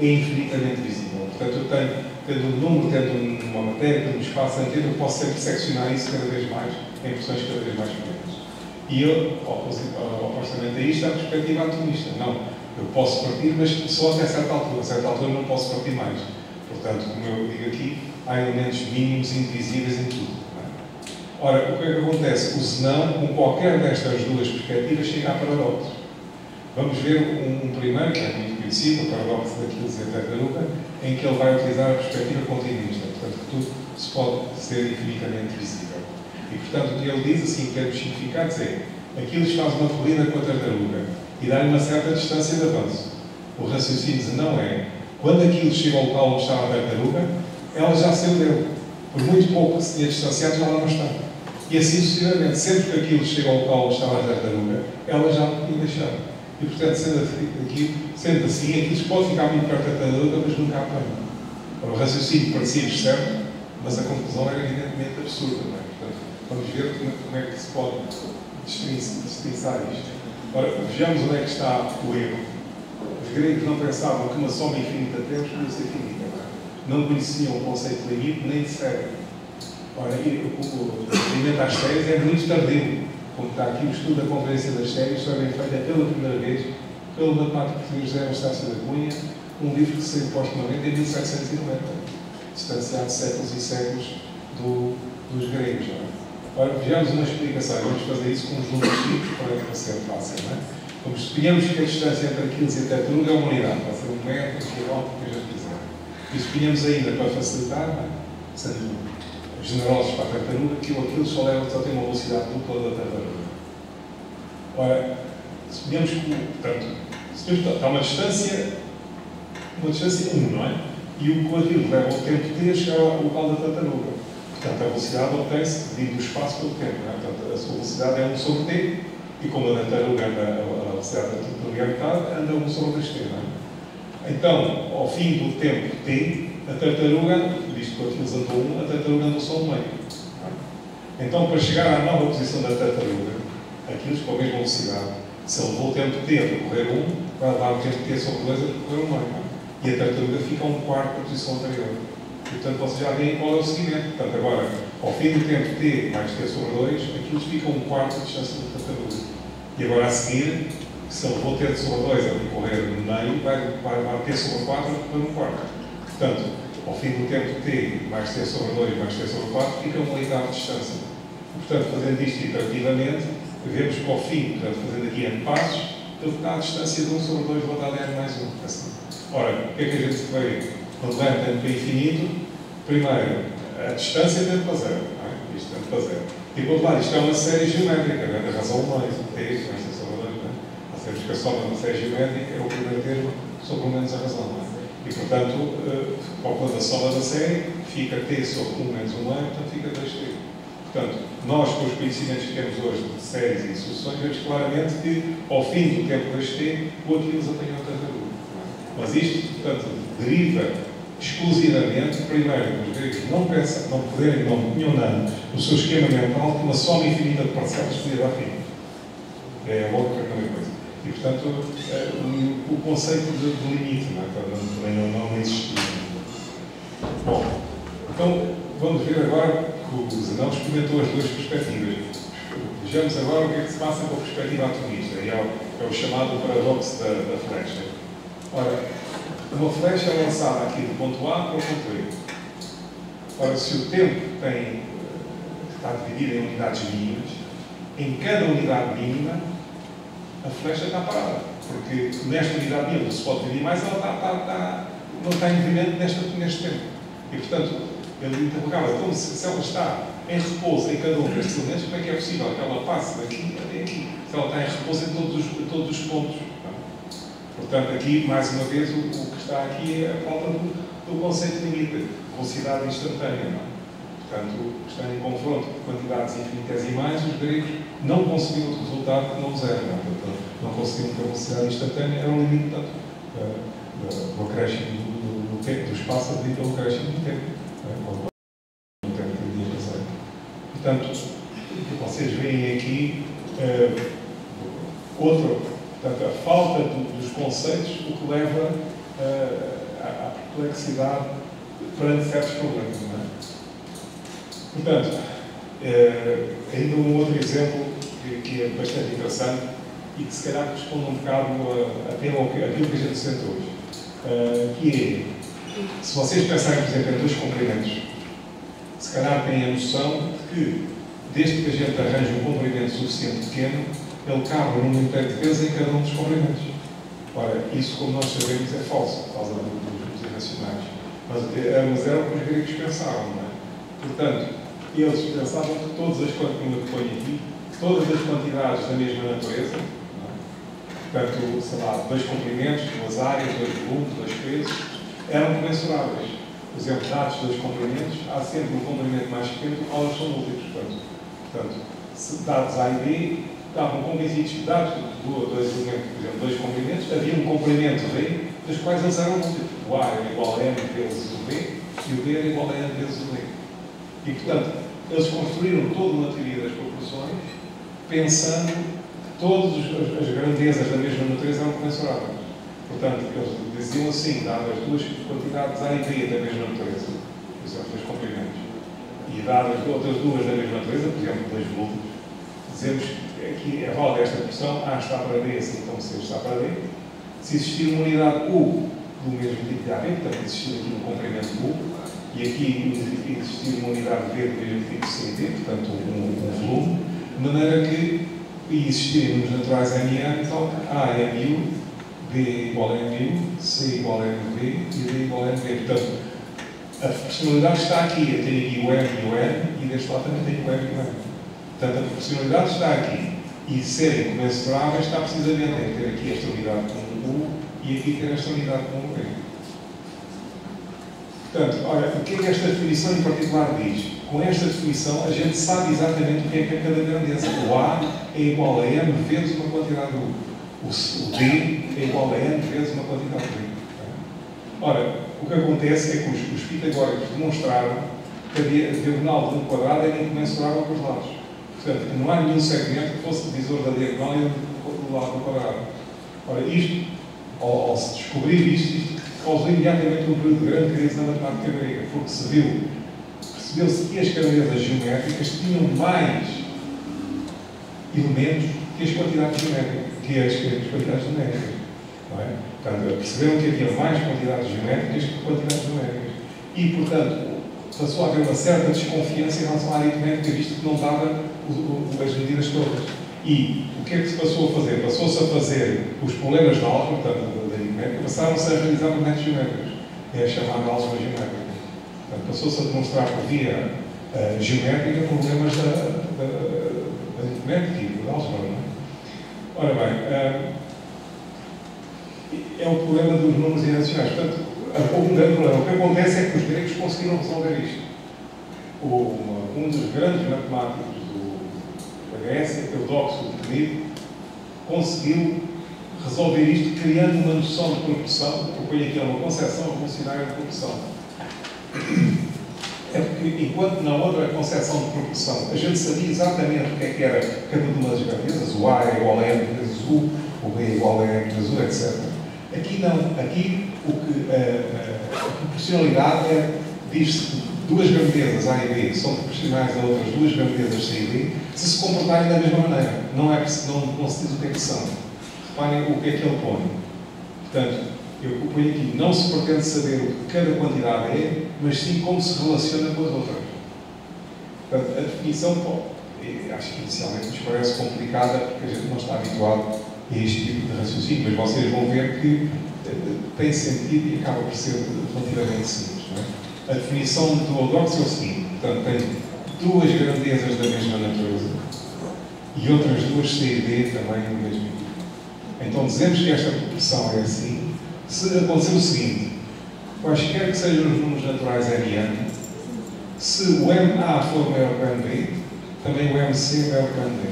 é infinitamente visível. Portanto, eu tendo um número, tendo uma matéria, tendo um espaço inteiro, eu posso sempre seccionar isso cada vez mais em porções cada vez mais pequenas. E eu, opostamente a isto, a perspectiva atomista. Não, eu posso partir, mas só até certa altura. A certa altura não posso partir mais. Portanto, como eu digo aqui, há elementos mínimos indivisíveis em tudo. Ora, o que é que acontece? O Zenão, com qualquer destas duas perspectivas, chega a paradoxos. Vamos ver um primeiro, que é muito conhecido, o paradoxo daquilo e a tartaruga, em que ele vai utilizar a perspectiva continuista. Portanto, que tudo se pode ser infinitamente visível. E, portanto, o que ele diz, assim, em termos simplificados, é Aquiles faz uma corrida com a tartaruga e dá-lhe uma certa distância de avanço. O raciocínio de Zenão é, quando Aquiles chega ao local onde estava a tartaruga, ela já saiu dele. Por muito pouco que se tinha distanciado, já lá não está. E assim sucessivamente, sempre que Aquiles chega ao local onde estava a tartaruga, ela já não tinha deixado. E, portanto, sendo assim, Aquiles pode ficar muito perto da tartaruga, mas nunca apanha. O raciocínio parecia certo, mas a conclusão era evidentemente absurda. Não é? Portanto, vamos ver como é que se pode distinçar isto. Ora, vejamos onde é que está o erro. Os gregos não pensavam que uma soma infinita de tempos podia ser finita. Não conheciam o conceito de limite nem de série. Ora, o procedimento às séries é muito tardio. Como está aqui o estudo da conferência das séries, foi bem feito pela primeira vez pelo matemático português José Anastácio da Cunha, um livro que saiu postumamente em 1790, distanciado séculos e séculos dos gregos. Ora, vejamos uma explicação. Vamos fazer isso com os números simples para ser fácil. Não é? Como suponhamos que a distância entre Aquiles e a tartaruga é uma unidade, pode ser 1 metro, 1 quilómetro, o que a gente quiser. E suponhamos ainda, para facilitar, não é? Sendo generosos para a tartaruga, que o Aquiles só tem uma velocidade dupla da tartaruga. Ora, suponhamos que, portanto, Está uma distância 1, não é? E o quadril leva o tempo T a chegar ao local da tartaruga. Portanto, a velocidade obtém-se dividindo o espaço pelo tempo. Não é? Portanto, a sua velocidade é 1 sobre T, e como a tartaruga anda, a velocidade da tartaruga é metade, anda 1 sobre 2T. Não é? Então, ao fim do tempo T, a tartaruga, visto que o Aquiles andou 1, a tartaruga andou só 1 meio. É? Então, para chegar à nova posição da tartaruga, Aquiles, com a mesma velocidade, se ele levou o tempo T a percorrer 1, vai levar o tempo T sobre 2 a percorrer 1 meio. E a tartaruga fica a 1/4 da posição anterior. E, portanto, vocês já veem qual é o seguimento. Portanto, agora, ao fim do tempo T mais T sobre 2, Aquiles fica a 1/4 da distância da tartaruga. E agora, a seguir, se ele levou T sobre 2 a percorrer no meio, vai levar T sobre 4 a percorrer 1/4. Portanto, ao fim do tempo T mais T sobre 2 mais T sobre 4, fica 1/8 de distância. E, portanto, fazendo isto iterativamente, vemos que ao fim, portanto, fazendo aqui N passos, ele está à distância de 1 sobre 2 elevado a N mais 1. Assim. Ora, o que é que a gente vê? Quando leva tendo para infinito, primeiro, a distância tende para 0. Isto tende para 0. E, por outro lado, isto é uma série geométrica, não é? Da razão mais, T mais T sobre 2, não é? Ou seja, que a soma de uma série geométrica é o primeiro termo sobre o menos a razão, não é? E, portanto, calculando a soma da série, fica T sobre 1 menos 1 meio, portanto, fica 2T. Portanto, nós, com os conhecimentos que temos hoje de séries e sucessões, vemos claramente que, ao fim do tempo 2T, o Aquiles apanhou a tartaruga. Mas isto, portanto, deriva exclusivamente, primeiro, os gregos não tinham nada no seu esquema mental que uma soma infinita de parcelas podia dar fim. É logo a primeira coisa. E, portanto, o conceito de limite também não existia. Bom, então, vamos ver agora que o Zenão experimentou as duas perspectivas. Vejamos agora o que é que se passa com a perspectiva atomista. E é o chamado paradoxo da flecha. Ora, uma flecha é lançada aqui do ponto A para o ponto B. Ora, se o tempo está dividido em unidades mínimas, em cada unidade mínima, a flecha está parada. Porque nesta unidade mínima se pode dividir mais, ela não está em movimento neste tempo. E, portanto, ele interrogava, então, se ela está em repouso em cada um destes elementos, como é que é possível que ela passe daqui até aqui? Se ela está em repouso em todos os pontos. Portanto, aqui, mais uma vez, o que está aqui é a falta do conceito de limite, velocidade instantânea. Não é? Portanto, estando em confronto com quantidades infinitesimais, os gregos não conseguiam o resultado que não zero. Não conseguiam ter velocidade instantânea, era um limite, portanto, do acréscimo do tempo, do espaço, devido ao acréscimo do tempo. Quando o tempo podia passar. Portanto, vocês veem aqui portanto, a falta dos conceitos, o que leva à perplexidade perante certos problemas. Não é? Portanto, ainda um outro exemplo que é bastante interessante e que se calhar responde um bocado àquilo que a gente sente hoje, que é, se vocês pensarem, por exemplo, em dois comprimentos, se calhar têm a noção de que, desde que a gente arranje um comprimento suficiente pequeno, ele cabe num número de peso em cada um dos comprimentos. Ora, isso, como nós sabemos, é falso, por causa dos irracionais. Mas era o que os gregos pensavam, não é? Portanto, eles pensavam que todas as quantidades da mesma natureza, não é? Portanto, sei lá, dois comprimentos, duas áreas, dois volumes, dois pesos, eram comensuráveis. Por exemplo, dados dois comprimentos, há sempre um comprimento mais pequeno do qual eles são múltiplos. Portanto, se dados A e B estavam convencidos que dados dois comprimentos, havia um comprimento B, dos quais eles eram múltiplos. O A era igual a M vezes o B, e o B era igual a N vezes o D. E, portanto, eles construíram toda uma teoria das proporções, pensando que todas as grandezas da mesma natureza eram comensuráveis. Portanto, eles diziam assim, dadas as duas quantidades A e B da mesma natureza, por exemplo, dois comprimentos, e dadas outras duas da mesma natureza, por exemplo, dois múltiplos, dizemos que é válida esta expressão, A está para B, assim como C está para D. Se existir uma unidade U do mesmo tipo de AB, portanto, existir aqui um comprimento U, e aqui existir uma unidade V do mesmo tipo de C e D, portanto, um volume, de maneira que, e existirem números naturais M e N, então, A é MU, B é igual a MU, C é igual a MV e D é igual a MV. Portanto, a proporcionalidade está aqui, eu tenho aqui o M e o N, e deste lado também tenho o M e o N. Portanto, a proporcionalidade está aqui. E serem comensuráveis está precisamente em ter aqui esta unidade com U e aqui ter esta unidade com o B. Portanto, olha, o que é que esta definição em particular diz? Com esta definição, a gente sabe exatamente o que é cada grandeza. O A é igual a M vezes uma quantidade de U. O D é igual a N vezes uma quantidade de U. Ora, o que acontece é que os pitagóricos demonstraram que a diagonal de um quadrado é incomensurável com os lados. Portanto, que não há nenhum segmento que fosse divisor da diagonal e do lado do quadrado. Ora, isto, ao se descobrir isto causou imediatamente um período de grande crise na matemática grega, porque percebeu-se que as grandezas geométricas tinham mais elementos que as quantidades geométricas, que as quantidades numéricas. Não é? Portanto, perceberam que havia mais quantidades geométricas que quantidades numéricas. E, portanto, passou a haver uma certa desconfiança em relação à aritmética, visto que não dava as medidas todas. E o que é que se passou a fazer? Passou-se a fazer os problemas de álgebra, portanto, da aritmética, passaram-se a realizar por métodos geométricos. É a chamada álgebra geométrica. Portanto, passou-se a demonstrar por via geométrica problemas da aritmética e da álgebra. Não é? Ora bem, é o problema dos números irracionais. Portanto, um grande problema. O que acontece é que os gregos conseguiram resolver isto. Um dos grandes matemáticos da Grécia, Eudoxo de Cnido, conseguiu resolver isto criando uma noção de proporção, que eu ponho aqui uma concepção revolucionária de proporção. É porque, enquanto na outra concepção de proporção a gente sabia exatamente o que é que era cada uma das grandezas, o A é igual a M vezes U, o B é igual a M vezes U, etc. Aqui não. Aqui a proporcionalidade diz-se que duas grandezas A e B são proporcionais a outras duas grandezas C e D se comportarem da mesma maneira. Não se diz o que é que são. Reparem o que é que ele põe. Portanto, eu ponho aqui, não se pretende saber o que cada quantidade é, mas sim como se relaciona com as outras. Portanto, a definição, acho que inicialmente nos parece complicada, porque a gente não está habituado a este tipo de raciocínio, mas vocês vão ver que tem sentido e acaba por ser relativamente simples. Não é? A definição do Eudoxo é o seguinte: portanto, tem duas grandezas da mesma natureza e outras duas C e D também do mesmo tipo. Então dizemos que esta proporção é assim se acontecer o seguinte: quaisquer que sejam os números naturais M e N, se o MA for maior que o MB, também o MC é maior que o MB.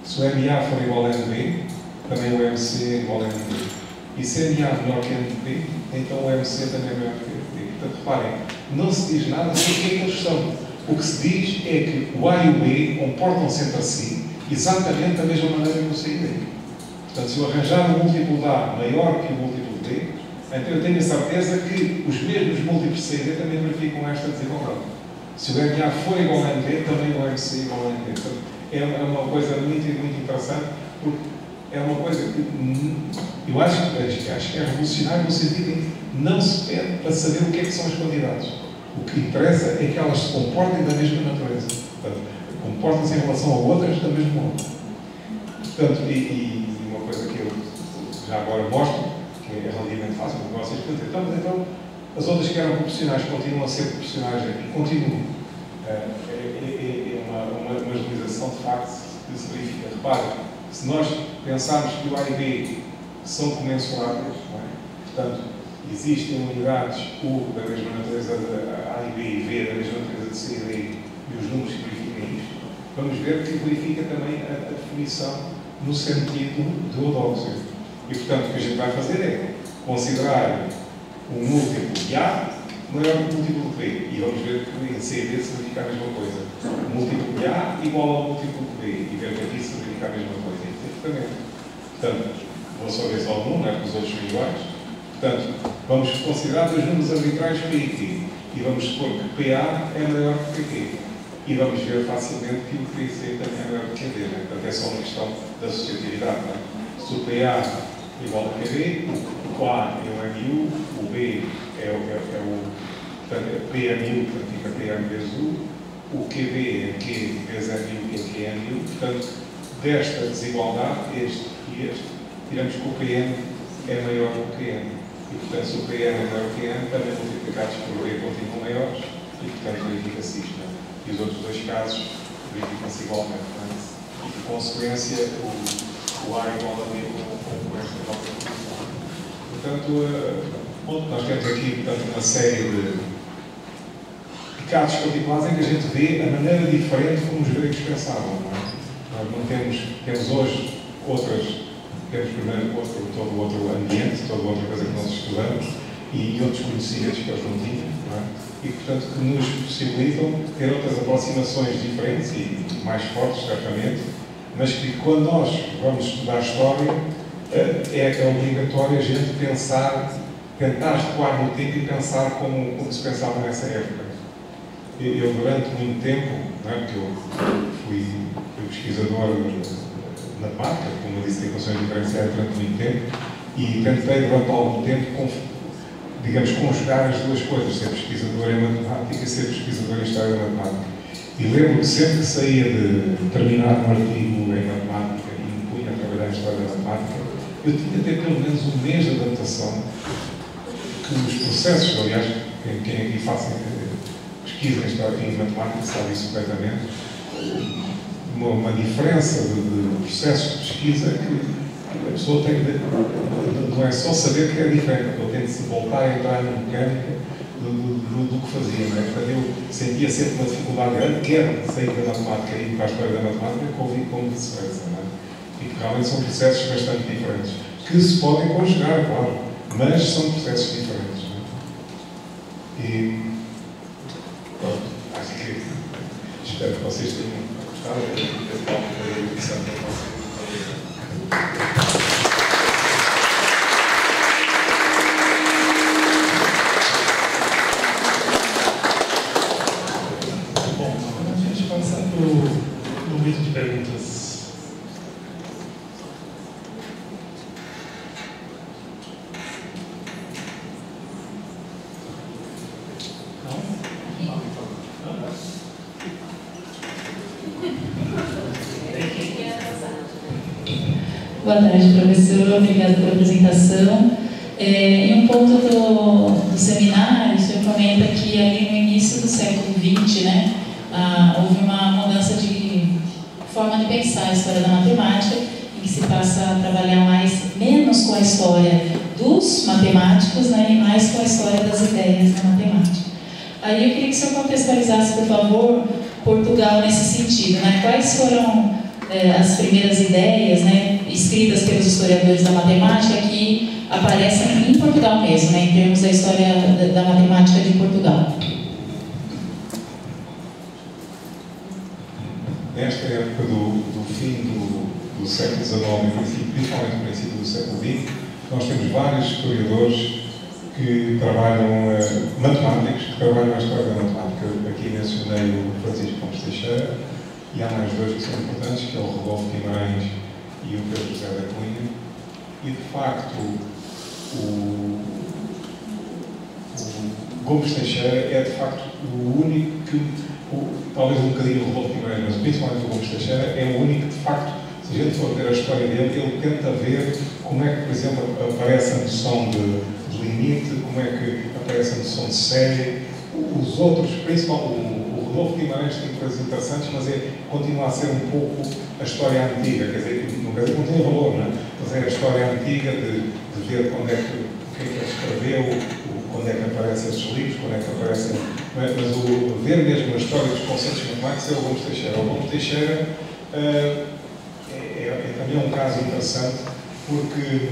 Se o MA for igual a MB, também o MC é igual a MB. E se MA menor que MB, então o MC também é maior que MB. Portanto, reparem, não se diz nada sobre o que é que eles são. O que se diz é que o A e o B comportam-se entre si exatamente da mesma maneira que o C e D. Portanto, se eu arranjar um múltiplo de A maior que o múltiplo de D, então eu tenho a certeza que os mesmos múltiplos C e D também verificam esta desigualdade. Se o MA for igual a MB, também o MC é igual a MB. Portanto, é uma coisa muito interessante, porque é uma coisa que eu acho que é revolucionário no sentido em que não se pede para saber o que é que são as quantidades. O que interessa é que elas se comportem da mesma natureza. Portanto, comportam-se em relação a outras da mesma modo. Portanto, e uma coisa que eu já agora mostro, que é relativamente fácil, porque vocês podem dizer, então, as outras que eram proporcionais continuam a ser proporcionais e continuam. É uma generalização de facto que se verifica. Repare, se nós pensarmos que o A e B são comensuráveis, não é? Portanto, existem unidades U da mesma natureza de A e B e V da mesma natureza de C e D, e os números que verificam isto, vamos ver que verifica também a definição no sentido do Eudoxo. E, portanto, o que a gente vai fazer é considerar um múltiplo de A maior que o múltiplo de B. E vamos ver que em C e D se verifica a mesma coisa. O múltiplo de A igual ao múltiplo de B. E ver que aqui se verifica a mesma coisa. Portanto, vou só ver só um, não é? Porque os outros são iguais. Portanto, vamos considerar dois números arbitrários P e Q. E vamos supor que PA é maior que PQ. E vamos ver facilmente que o PC também é maior que QD. Né? Portanto, é só uma questão da associatividade. Né? Se o PA é igual a QD, o A é o MU, o B é o portanto, P é MU, portanto fica PM vezes U, o QB é Q vezes MU, que é QMU. Portanto, desta desigualdade, este e este, tiramos que o PM é maior que o QM. E, portanto, se o PM é maior que o QM, também multiplicados por B continuam maiores, e, portanto, verifica-se isto. Né? E os outros dois casos verificam-se igualmente. Né? E, por consequência, o falar igualmente com esta nossa posição. Portanto, nós temos aqui uma série de casos particulares em que a gente vê a maneira diferente como os gregos pensavam. Não é? Nós não temos hoje temos primeiro todo outro ambiente, toda outra coisa que nós estudamos e outros conhecimentos que eles não tinham, não é? E, portanto, que nos possibilitam ter outras aproximações diferentes e mais fortes, certamente, mas que quando nós vamos estudar a história, é obrigatório a gente tentar recuar no tempo e pensar como se pensava nessa época. Eu durante muito tempo, não é, porque eu fui pesquisador de matemática, como eu disse, de equações diferenciais durante muito tempo, e tentei durante algum tempo, digamos, conjugar as duas coisas, ser pesquisador em matemática e ser pesquisador em história da matemática. E lembro-me sempre que saía de terminar um artigo em matemática e me punha a trabalhar em história da matemática, eu tinha de ter pelo menos um mês de adaptação, que os processos, aliás, quem aqui faça pesquisa em história em matemática sabe isso perfeitamente, uma diferença de processos de pesquisa que a pessoa tem de, não é só saber que é diferente, ela tem de se voltar a entrar na mecânica do que fazia. Não é? Portanto, eu sentia sempre uma dificuldade grande, quer sair da matemática e ir para a história da matemática, como vice-versa. E que realmente são processos bastante diferentes, que se podem conjugar, claro, mas são processos diferentes. Não é? E pronto, acho que espero que vocês tenham gostado desse palco da edição da nossa. Bom, a gente passa para o momento de perguntas. Boa tarde, professor. Obrigada pela apresentação. Em um ponto do seminário, o senhor comenta que ali no início do século XX, né, houve uma mudança de forma de pensar a história da matemática, em que se passa a trabalhar menos com a história dos matemáticos, né, e mais com a história das ideias da matemática. Aí eu queria que o senhor contextualizasse, por favor, Portugal nesse sentido, né? Quais foram as primeiras ideias, né, escritas pelos historiadores da matemática que aparecem em Portugal mesmo, né, em termos da história da matemática de Portugal? Nesta época do fim do século XIX, principalmente no princípio do século XX, nós temos vários historiadores que trabalham, matemáticos, que trabalham a história da matemática. Aqui mencionei o Francisco Gomes Teixeira, e há mais dois que são importantes, que é o Rodolfo Guimarães e o Pedro José da Cunha. E, de facto, o Gomes Teixeira é, de facto, o único que, talvez um bocadinho o Rodolfo Guimarães, mas principalmente o Gomes Teixeira, é o único que, de facto, se a gente for ver a história dele, ele tenta ver como é que, por exemplo, aparece a noção de limite, como é que aparece a noção de série. Os outros, principalmente o Rodolfo Guimarães, tem coisas interessantes, mas continua a ser um pouco a história antiga, quer dizer, não tem valor, não é? Mas é a história antiga de ver quando é que, o que é que ele escreveu, quando é que aparecem esses livros, quando é que aparecem. Mas ver mesmo a história dos conceitos matemáticos é o Gomes Teixeira. O Gomes Teixeira é também um caso interessante, porque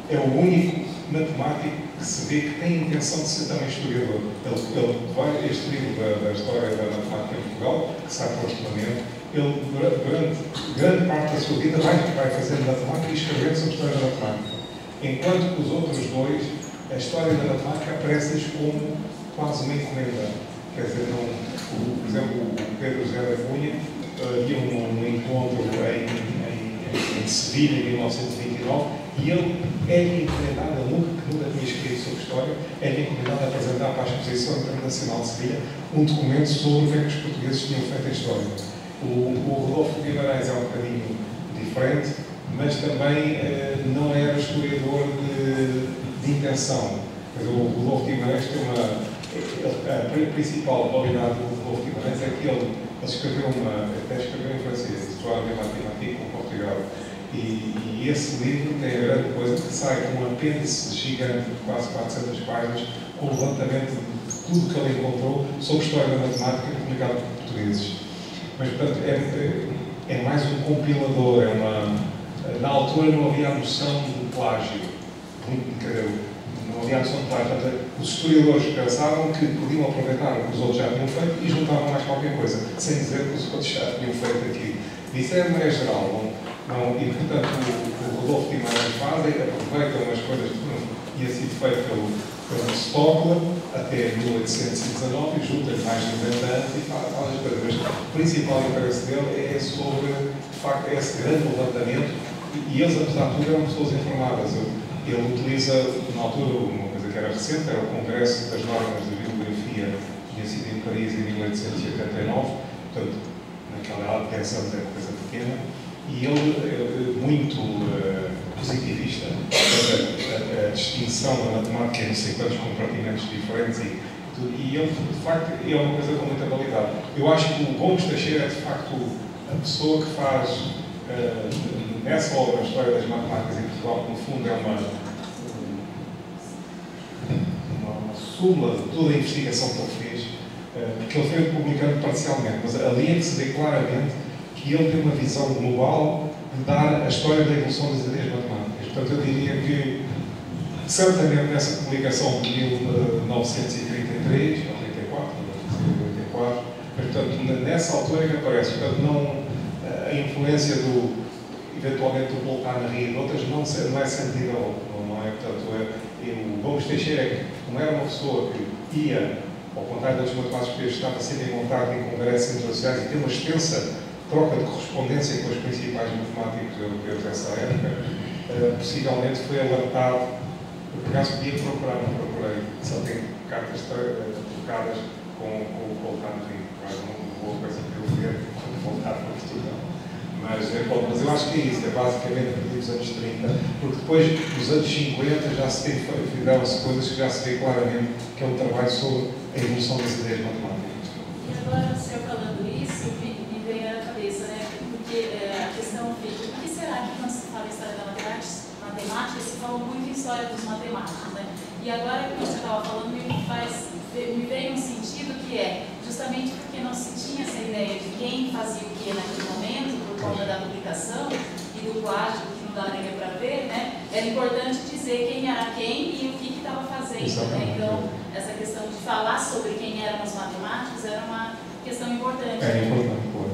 é o único matemático que se vê que tem a intenção de ser também historiador. Ele vai, este livro da história da matemática em Portugal, que sai postumamente, ele, durante grande parte da sua vida, vai fazendo matemática e escrevendo sobre a história da matemática. Enquanto que os outros dois, a história da matemática aparece-lhes como quase uma encomenda. Quer dizer, por exemplo, o Pedro José da Cunha havia um encontro em Sevilha, em 1929, e ele é encomendado, ele nunca tinha escrito sobre história, é encomendado a apresentar para a Exposição Internacional de Sevilha um documento sobre o que é que os portugueses tinham feito em história. O Rodolfo Guimarães é um bocadinho diferente, mas também não era historiador de intenção. Mas o Rodolfo Guimarães tem a principal qualidade do Rodolfo Guimarães é que ele escreveu até escreveu em francês, Histoire de mathématiques com Portugal. E esse livro tem a grande coisa que sai com um apêndice gigante de quase 400 páginas, com o levantamento de tudo que ele encontrou sobre história da matemática publicado por portugueses. Mas, portanto, é mais um compilador, na altura não havia a noção de plágio, não havia a noção de plágio. Portanto, os historiadores pensavam que podiam aproveitar o que os outros já tinham feito e juntavam mais qualquer coisa, sem dizer que os outros já tinham feito aquilo. Isso é mais geral, e portanto o Rodolfo Guimarães faz é aproveita umas coisas que tinha sido feito pelo Stockler até 1819 e junta mais de 90 anos e faz as coisas. Mas o principal interesse dele é sobre, de facto, esse grande levantamento e eles, apesar de tudo, eram pessoas informadas. Ele utiliza, na altura, uma coisa que era recente, era o Congresso das Normas de Bibliografia, que tinha sido em Paris em 1889, portanto, naquela pensamos é uma coisa pequena, e ele muito positivista, a distinção da matemática em não sei quantos compartimentos diferentes e ele, de facto, é uma coisa com muita validade. Eu acho que o Gomes Teixeira é, de facto, a pessoa que faz, nessa obra, a História das Matemáticas em Portugal, que no fundo é uma súmula de toda a investigação que ele fez, que ele foi publicando parcialmente, mas ali é que se vê claramente que ele tem uma visão global de dar a história da evolução das ideias matemáticas. Portanto, eu diria que, certamente, nessa publicação de 1933, ou 34, mas, portanto, nessa altura é que aparece. Portanto, não, a influência eventualmente, do Poltanari e de outras não é sentida, não é? Portanto, o Gomes Teixeira, como era uma pessoa que ia, ao contrário dos matemáticos que estava sempre em contato em congressos internacionais e tem uma extensa troca de correspondência com os principais matemáticos europeus dessa época, possivelmente foi alertado, por acaso podia procurar, não procurei, só tem cartas trocadas com o Poltanari, mas uma boa coisa para eu ver quando voltar para Portugal. Mas eu acho que é isso, é basicamente a partir dos anos 30, porque depois, nos anos 50, já se fizeram-se coisas que já se vê claramente que é um trabalho sobre a evolução das ideias matemáticas. E agora, o senhor falando isso, me vem à cabeça, né? Porque a questão fica, por que será que quando se fala em história da matemática, se fala muito em história dos matemáticos, né? E agora que você estava falando, me veio um sentido que é justamente porque não se tinha essa ideia de quem fazia o que naquele momento, por conta da publicação e do plágio, que não dá nem para ver, né? Era importante dizer quem era quem e o que estava fazendo, né? Então, essa questão de falar sobre quem eram os matemáticos era uma questão importante. É importante, claro.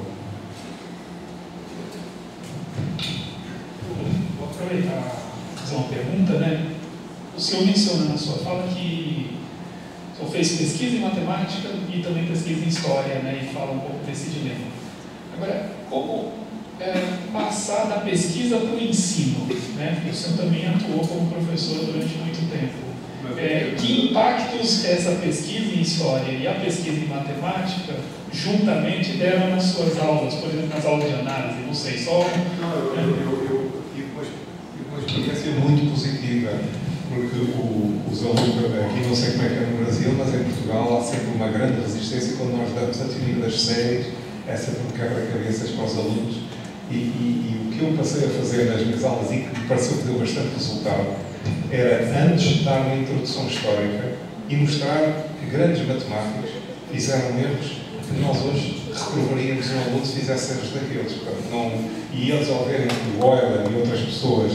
Vou aproveitar e fazer uma pergunta, né? O senhor menciona na sua fala que o senhor fez pesquisa em matemática e também pesquisa em história, né? E fala um pouco desse dilema. Agora, como passar da pesquisa para o ensino, né? Porque o senhor também atuou como professor durante muito tempo. Que impactos essa pesquisa em história e a pesquisa em matemática juntamente deram nas suas aulas, por exemplo, nas aulas de análise? Não sei, só... Eu tive uma experiência muito positiva, porque os alunos, aqui não sei como é que é no Brasil, mas em Portugal há sempre uma grande resistência quando nós damos a teoria das séries, é sempre um quebra-cabeças para os alunos. E o que eu passei a fazer nas minhas aulas e que me pareceu que deu bastante resultado era, antes, dar uma introdução histórica e mostrar que grandes matemáticos fizeram erros que nós hoje reprovaríamos um aluno se fizesse erros daqueles. E eles, ao verem que o Euler e outras pessoas,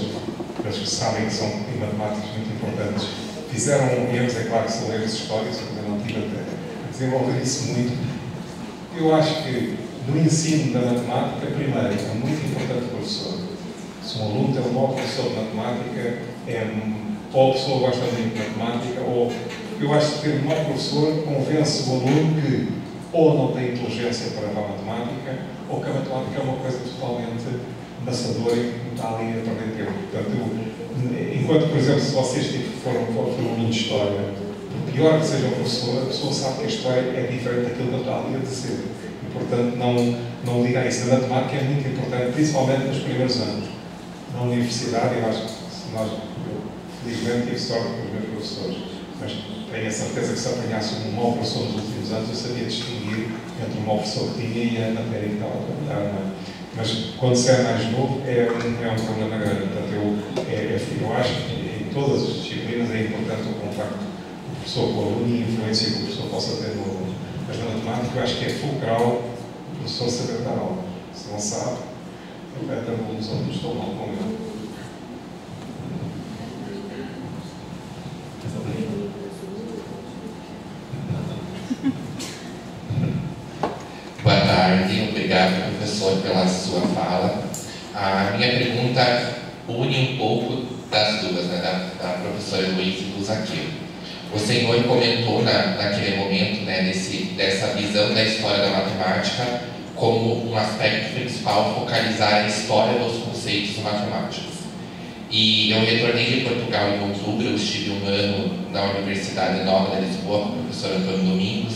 eles que sabem que são em matemáticos muito importantes, fizeram erros, é claro que são erros históricos, eu também não tive a desenvolver isso muito. Eu acho que no ensino da matemática, primeiro, é muito importante o professor. Se um aluno tem um mau professor de matemática, ou a pessoa gosta muito de matemática, ou eu acho que ter um mau professor convence o aluno que ou não tem inteligência para a matemática, ou que a matemática é uma coisa totalmente maçadora e que está ali a perder tempo. Portanto, enquanto, por exemplo, se vocês foram um aluno de História, por pior que seja o professor, a pessoa sabe que a História é diferente daquilo que está ali a dizer. E, portanto, não liga a isso. A matemática é muito importante, principalmente nos primeiros anos. Na universidade, eu acho que eu felizmente tive sorte com os meus professores, mas tenho a certeza que se apanhasse um mau professor nos últimos anos, eu sabia distinguir entre o mau professor que tinha e a matéria que estava a trabalhar. Mas quando se é mais novo, é um problema grande. Portanto, eu acho que em todas as disciplinas é importante o contacto do professor com o aluno e a influência que o professor possa ter no aluno. Mas na matemática, eu acho que é fulcral o professor saber dar aula. Se não sabe, afeta os alunos, estão mal com ele. Boa tarde, obrigado, professor, pela sua fala. A minha pergunta une um pouco das duas, né, da professora Luiz e do Zaqueu. O senhor comentou naquele momento, né, dessa visão da história da matemática como um aspecto principal focalizar a história dos conceitos matemáticos. E eu retornei de Portugal em outubro, eu estive um ano na Universidade Nova de Lisboa com o professor Antônio Domingos,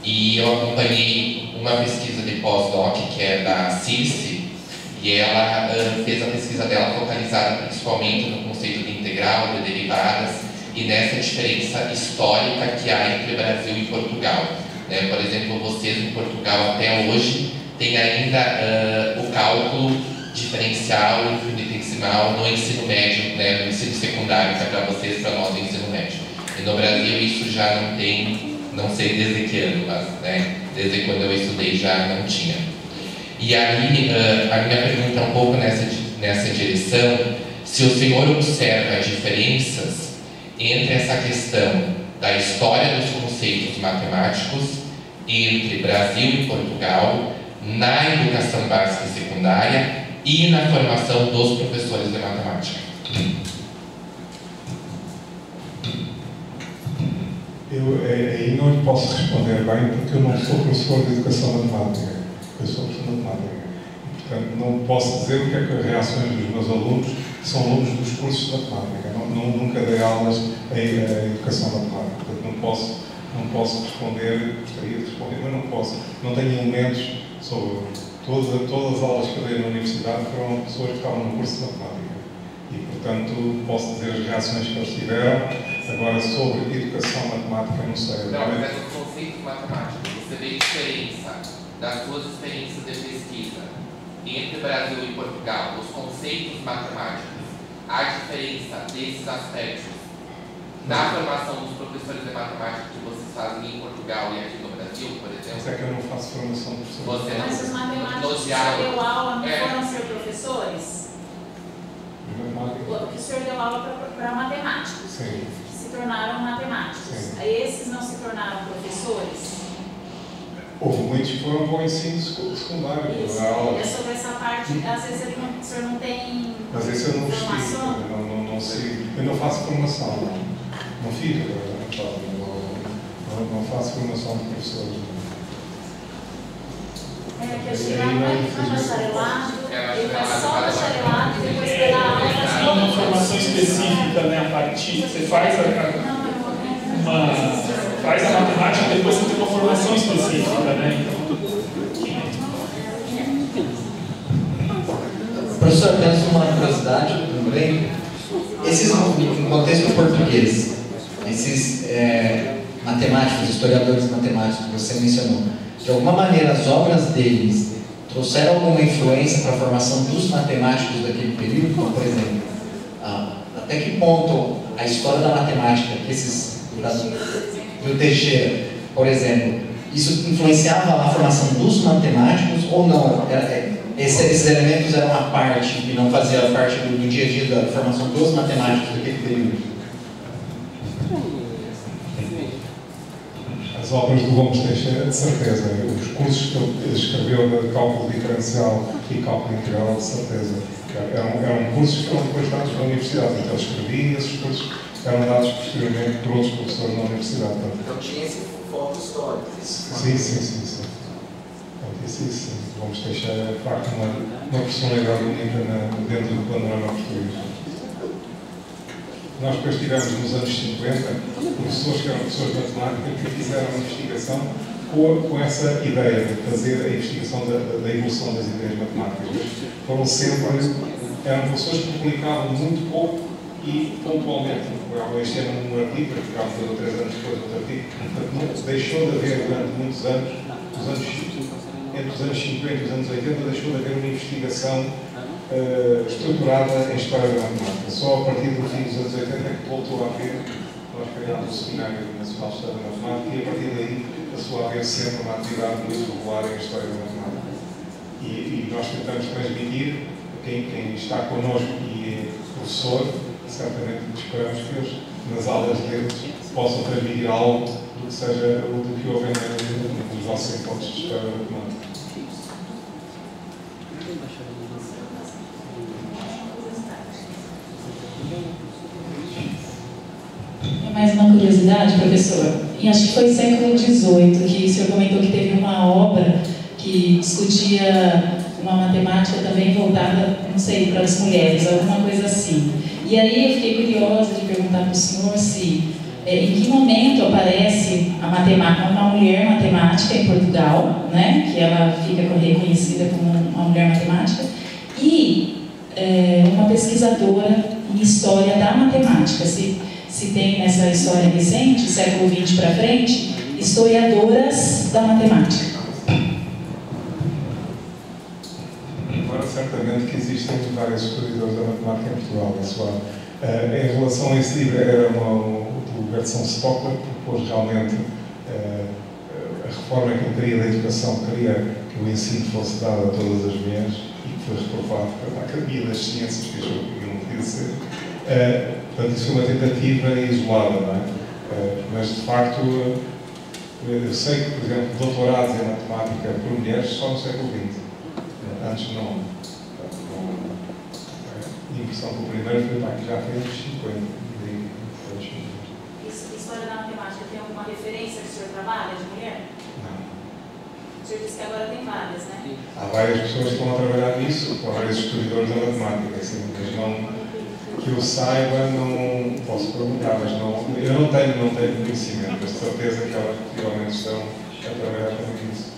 e eu acompanhei uma pesquisa de pós-doc que é da Circe, e ela fez a pesquisa dela focalizada principalmente no conceito de integral, de derivadas, e nessa diferença histórica que há entre Brasil e Portugal. Né? Por exemplo, vocês em Portugal até hoje têm ainda o cálculo diferencial e infinitesimal no ensino médio, né? No ensino secundário, que é para vocês, para nós, no ensino médio. E no Brasil isso já não tem, não sei desde que ano, mas né? Desde quando eu estudei já não tinha. E aí, a minha pergunta é um pouco nessa direção, se o senhor observa diferenças entre essa questão da história dos conceitos matemáticos entre Brasil e Portugal na educação básica e secundária e na formação dos professores de matemática. Aí não lhe posso responder bem, porque eu não sou professor de educação matemática. Eu sou professor de matemática. Portanto, não posso dizer o que é que as reações dos meus alunos, que são alunos dos cursos de matemática. Nunca dei aulas em educação matemática. Portanto, não posso responder, gostaria de responder, mas não posso. Não tenho elementos sobre todas as aulas que eu dei na universidade foram pessoas que estavam no curso de matemática. E, portanto, posso dizer as reações que eles tiveram. Agora, sobre educação matemática, não sei. Não, mas no conceito matemático, você vê diferença das suas experiências de pesquisa entre Brasil e Portugal, os conceitos matemáticos, a diferença desses aspectos na formação dos professores de matemática que vocês fazem em Portugal e aqui no Brasil, por exemplo? Mas é que eu não faço formação de professor. Mas os matemáticos que o senhor deu aula não foram ser professores? O senhor deu aula para matemáticos, Sim. que se tornaram matemáticos. Sim. Esses não se tornaram professores? Houve muitos que foram para o ensino secundário. Isso, é sobre essa parte, às vezes o senhor não tem. Mas esse eu não formação? não sei. Eu não faço formação, não fiz, não faço formação de professores. É que eu chegava no bacharelado, ele faz só bacharelado e depois vai dar aula para Não uma formação específica, né, a partir, você faz a matemática, depois você tem uma formação específica, né? Professor, apenas uma curiosidade, lembrei. Esses, no contexto português, esses matemáticos, historiadores matemáticos que você mencionou, de alguma maneira as obras deles trouxeram alguma influência para a formação dos matemáticos daquele período? Então, por exemplo, até que ponto a história da matemática, do Teixeira, por exemplo, isso influenciava a formação dos matemáticos ou não? Esses elementos eram uma parte que não fazia parte do dia a dia da formação dos matemáticos daquele período? As obras do Gomes Teixeira, de certeza. Os cursos que ele escreveu de cálculo diferencial e cálculo integral, de certeza. Eram cursos que eram depois dados pela universidade. Então, ele escrevia e esses cursos eram dados posteriormente por outros professores na universidade. Então tinha esse foco histórico. Sim. Isso. Gomes Teixeira é, de facto, uma personalidade única dentro do panorama português. Nós depois tivemos, nos anos 50, professores que eram professores de matemática que fizeram a investigação com essa ideia de fazer a investigação da evolução das ideias matemáticas. Eram professores que publicavam muito pouco e pontualmente. Este era um artigo, que ficava 2 ou 3 anos depois do artigo. Portanto, deixou de haver durante muitos anos, os anos entre os anos 50 e os anos 80 deixou de haver uma investigação estruturada em História da Matemática. Só a partir do fim dos anos 80 é que voltou a haver, nós criámos o Seminário Nacional de História da Matemática e a partir daí passou a haver sempre uma atividade muito regular em História da Matemática. E nós tentamos transmitir, quem está connosco e é professor, certamente esperamos que eles, nas aulas deles, possam transmitir algo do que seja do que ouvem nos nossos encontros de História da Matemática. Mais uma curiosidade, professor. E acho que foi século XVIII que o senhor comentou que teve uma obra que discutia uma matemática também voltada, não sei, para as mulheres, alguma coisa assim. E aí eu fiquei curiosa de perguntar para o senhor se, em que momento aparece a matemática, uma mulher matemática em Portugal, né, que ela fica reconhecida como uma mulher matemática, e uma pesquisadora em história da matemática. Se tem nessa história recente, século XX para frente, historiadoras da matemática. Agora, certamente que existem vários historiadores da matemática em Portugal. Em relação a esse livro, era do Bertrand Stockler, que propôs realmente a reforma que ele queria da educação, queria que o ensino fosse dado a todas as mulheres e que foi reprovado pela Academia das Ciências, que achou que não podia ser. Portanto, isso foi uma tentativa isolada, não é? Mas, de facto, eu sei que, por exemplo, doutorados em matemática por mulheres só no século XX. Antes não. A impressão que o primeiro foi que já foi nos 50. História da matemática tem alguma referência que o senhor trabalha de mulher? Não. O senhor disse que agora tem várias, né? Há várias pessoas que estão a trabalhar nisso, há vários historiadores da matemática, assim, mas não. Que eu saiba, não posso perguntar, mas não, eu não tenho conhecimento, mas de certeza que elas possivelmente estão a trabalhar com isso.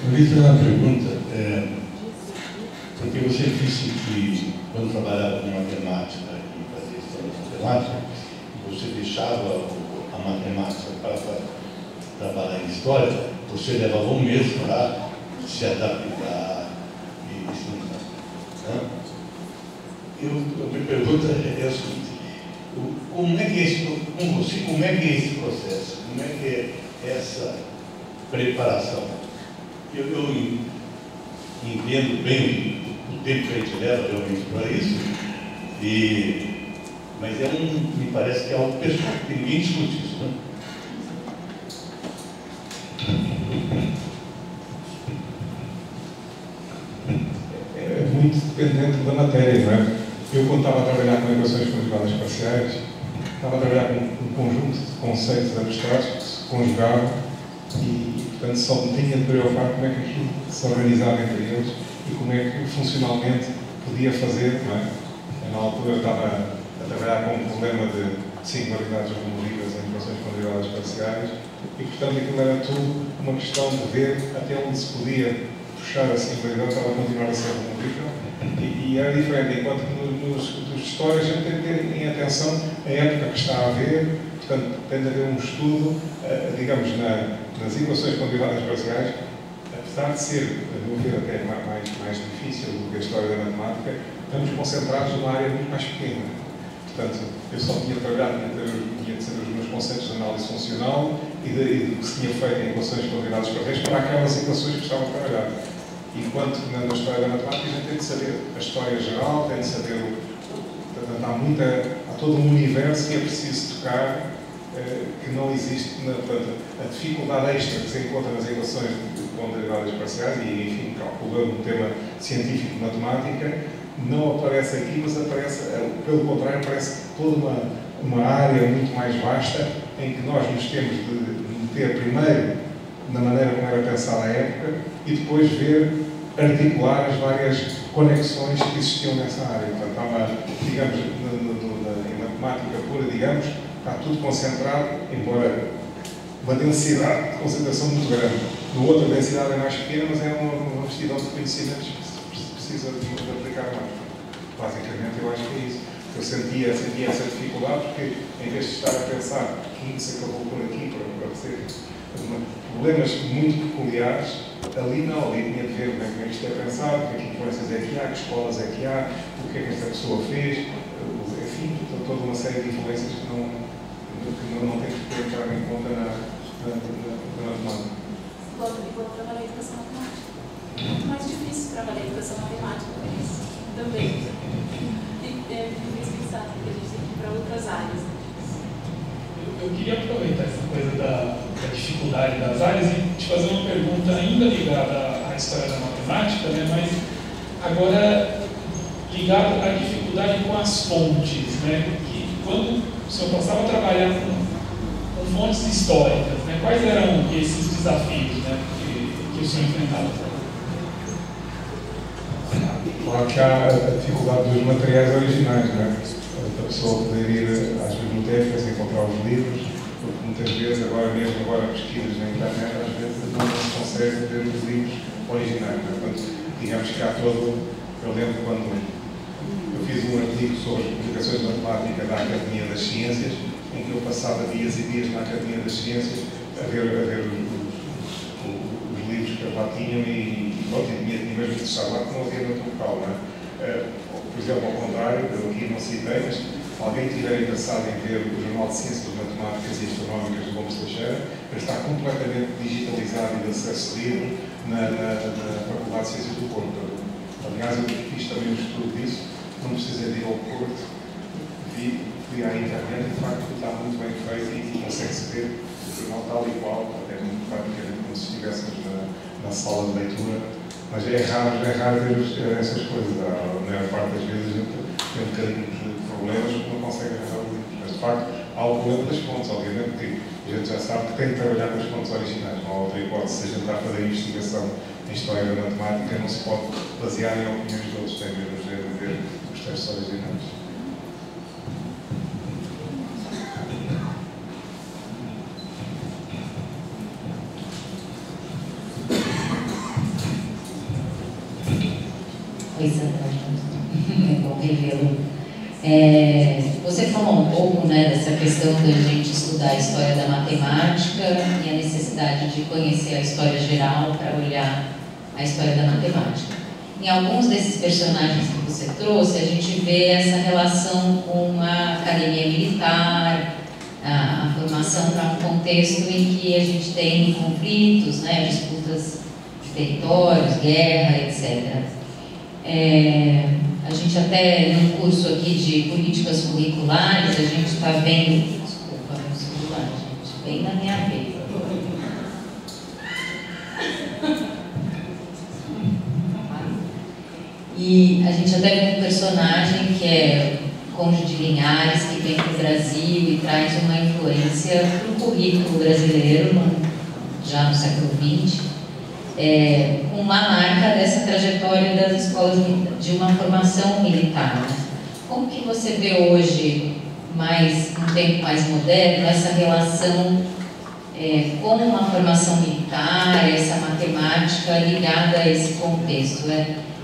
Eu queria fazer uma pergunta, porque você disse que quando trabalhava com matemática e fazia história de matemática, você deixava a matemática para trabalhar em história, você levava um mês para se adaptar e estudar. A minha pergunta é a seguinte: como é que é esse processo? Como é que é essa preparação? Eu entendo bem o tempo que a gente leva realmente para isso, mas me parece que é algo pessoal, que ninguém discute isso, né? É muito dependente da matéria, não é? Eu, quando estava a trabalhar com equações conjugadas parciais, estava a trabalhar com um conjunto de conceitos abstratos que se conjugavam e, portanto, só me tinha de preocupar como é que aquilo se organizava entre eles e como é que funcionalmente podia fazer, não é? Na altura eu estava a trabalhar com um problema de singularidades removidas em equações conjugadas parciais e, portanto, aquilo era tudo uma questão de ver até onde se podia puxar a singularidade para ela continuar a ser removível. E era diferente, enquanto que nos histórias a gente tem que ter em atenção a época que está a haver, portanto, tem de haver um estudo, digamos, nas equações conjugadas parciais, apesar de ser, a meu ver, até mais difícil do que a história da matemática, estamos concentrados numa área muito mais pequena. Portanto, eu só tinha trabalhado, tinha de saber os meus conceitos de análise funcional e do que se tinha feito em equações conjugadas parciais para aquelas equações que estava a trabalhar. Enquanto que na história da matemática a gente tem de saber a história geral, tem de saber há todo um universo que é preciso tocar, que não existe, portanto, a dificuldade extra que se encontra nas equações com derivadas parciais e, enfim, calculando um tema científico de matemática, não aparece aqui, mas aparece, pelo contrário, aparece toda uma área muito mais vasta em que nós nos temos de meter primeiro na maneira como era pensada a época e depois ver, articular as várias conexões que existiam nessa área. Portanto, há uma, digamos, em matemática pura, digamos, está tudo concentrado, embora uma densidade de concentração muito grande. No outro, a densidade é mais pequena, mas é uma vastidão de conhecimentos que precisa de aplicar mais. Basicamente, eu acho que é isso. Eu sentia essa dificuldade porque, em vez de estar a pensar que isso acabou por aqui, para ser problemas muito peculiares, ali não, ali tinha de ver como é que isto é pensado, que influências é que há, que escolas é que há, o que é que esta pessoa fez, enfim, toda uma série de influências que não tem que entrar em conta na demanda. Igual trabalhar a educação matemática. É muito mais difícil trabalhar a educação matemática por isso também. É difícil pensar, porque a gente tem que ir para outras áreas. Eu queria aproveitar essa coisa da dificuldade das áreas e te fazer uma pergunta ainda ligada à história da matemática, né, mas agora ligado à dificuldade com as fontes, né, que quando o senhor passava a trabalhar com fontes históricas, né, quais eram esses desafios, né, que o senhor enfrentava? Claro que há a dificuldade dos materiais originais, não é? A pessoa poder ir às bibliotecas e encontrar os livros, porque muitas vezes, agora pesquisas na internet, às vezes não se consegue ver os livros originais. Não é? Portanto, digamos que há todo. Eu lembro quando eu fiz um artigo sobre as publicações de matemática da Academia das Ciências, em que eu passava dias e dias na Academia das Ciências a ver os livros que lá tinham e tinha mesmo de estar lá que não havia no local, não é? Por exemplo, ao contrário, eu aqui não citei, mas alguém estiver interessado em ver o Jornal de Ciências Matemáticas e Astronómicas de Gomes Teixeira, ele está completamente digitalizado e de acesso livre na Faculdade de Ciências do Porto. Aliás, eu fiz também um estudo disso, não precisei de ir ao Porto, fui à internet, de facto está muito bem feito e consegue-se ver o jornal tal e qual, até muito praticamente como se estivéssemos na sala de leitura. Mas é raro ver essas coisas. A maior parte das vezes a gente tem um bocadinho de problemas porque não consegue arranjar o livro. Mas, de facto, há o problema das fontes. Obviamente que a gente já sabe que tem que trabalhar com as fontes originais. Não há outra hipótese. Se a gente está a fazer investigação em história da matemática, não se pode basear em opiniões de outros. Tem mesmo de ver os textos originais. Oi, Sandra. É bom revê-lo. Você falou um pouco, né, dessa questão da gente estudar a história da matemática e a necessidade de conhecer a história geral para olhar a história da matemática. Em alguns desses personagens que você trouxe, a gente vê essa relação com a academia militar, a formação para um contexto em que a gente tem conflitos, né, disputas de territórios, guerra, etc. A gente até no curso aqui de políticas curriculares, a gente está vendo, desculpa, meu celular, gente, bem na minha vez. E a gente até vê um personagem que é Conde de Linhares, que vem para o Brasil e traz uma influência para o currículo brasileiro, já no século XX. Uma marca dessa trajetória das escolas de uma formação militar. Né? Como que você vê hoje, um tempo mais moderno, essa relação com uma formação militar, essa matemática ligada a esse contexto?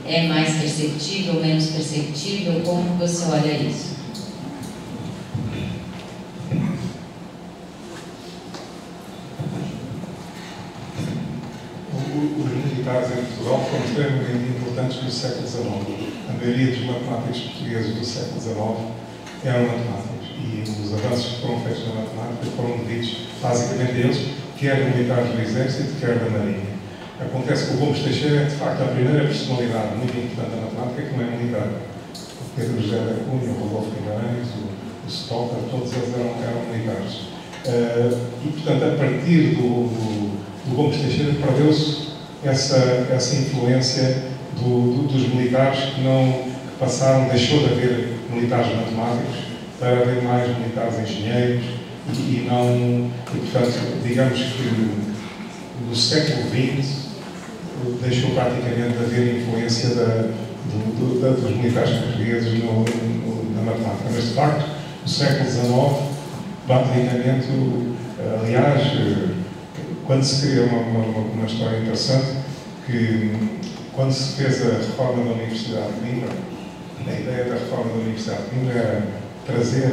É mais perceptível, menos perceptível? Como você olha isso? Os militares em Portugal foram extremamente importantes no século XIX. A maioria dos matemáticos portugueses do século XIX eram matemáticos e os avanços que foram feitos na matemática foram devidos basicamente a eles, quer militares do Exército, quer da Marinha. Acontece que o Gomes Teixeira é, de facto, a primeira personalidade muito importante da matemática que não é militar. O Pedro José da Cunha, o Rodolfo Guimarães, o Stocker, todos eles eram militares. E, portanto, a partir do Gomes Teixeira perdeu-se essa influência dos militares que deixou de haver militares matemáticos para haver mais militares engenheiros e portanto, digamos que no século XX deixou praticamente de haver influência dos militares portugueses na matemática. Mas, de facto, no século XIX, basicamente, aliás, quando se cria uma história interessante, que quando se fez a reforma da Universidade de Coimbra, a ideia da reforma da Universidade de Coimbra era trazer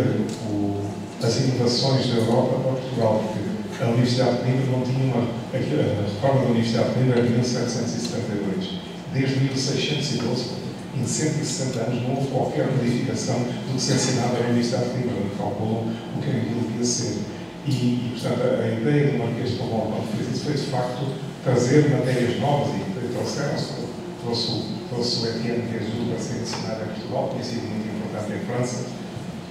as inovações da Europa para Portugal, porque a Universidade de Coimbra não tinha a reforma da Universidade de Coimbra era de 1772. Desde 1612, em 160 anos, não houve qualquer modificação do que se ensinava na Universidade de Coimbra, não calculou o que aquilo devia ser. E, portanto, a ideia do Marquês de Pombal, quando fez isso, foi de facto trazer matérias novas e trouxe o Etienne Guézou para ser ensinado em Portugal, tinha sido muito importante em França.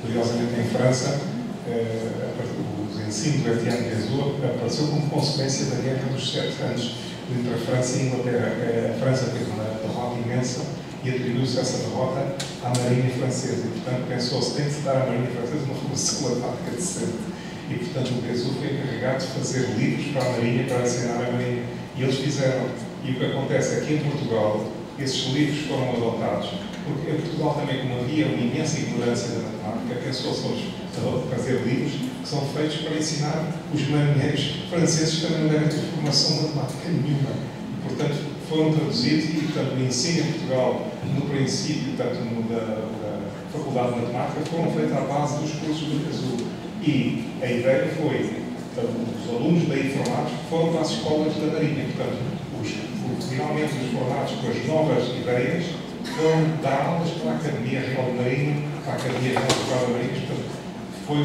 Curiosamente, em França, o ensino do Etienne Guézou apareceu como consequência da Guerra dos 7 anos entre a França e a Inglaterra. A França teve uma derrota imensa e atribuiu-se essa derrota à Marinha Francesa. E, portanto, pensou-se, tem de se dar à Marinha Francesa uma formação atlética decente. E, portanto, o Guézou foi encarregado de fazer livros para a Marinha, para ensinar a Marinha. E eles fizeram. E o que acontece é que em Portugal, esses livros foram adotados. Porque em Portugal também, como havia uma imensa ignorância da matemática, pensou-se fazer livros que são feitos para ensinar os marinheiros franceses que também não devem ter formação matemática nenhuma. E, portanto, foram traduzidos e, portanto, o ensino em Portugal, no princípio, tanto da Faculdade de Matemática, foram feitos à base dos cursos do Guézou. E a ideia foi, os alunos daí formados foram para as escolas da Marinha. Portanto, finalmente os formados com as novas ideias foram dar aulas para a Academia Real de Marinha, para a Academia Real de Marinha. Portanto, foi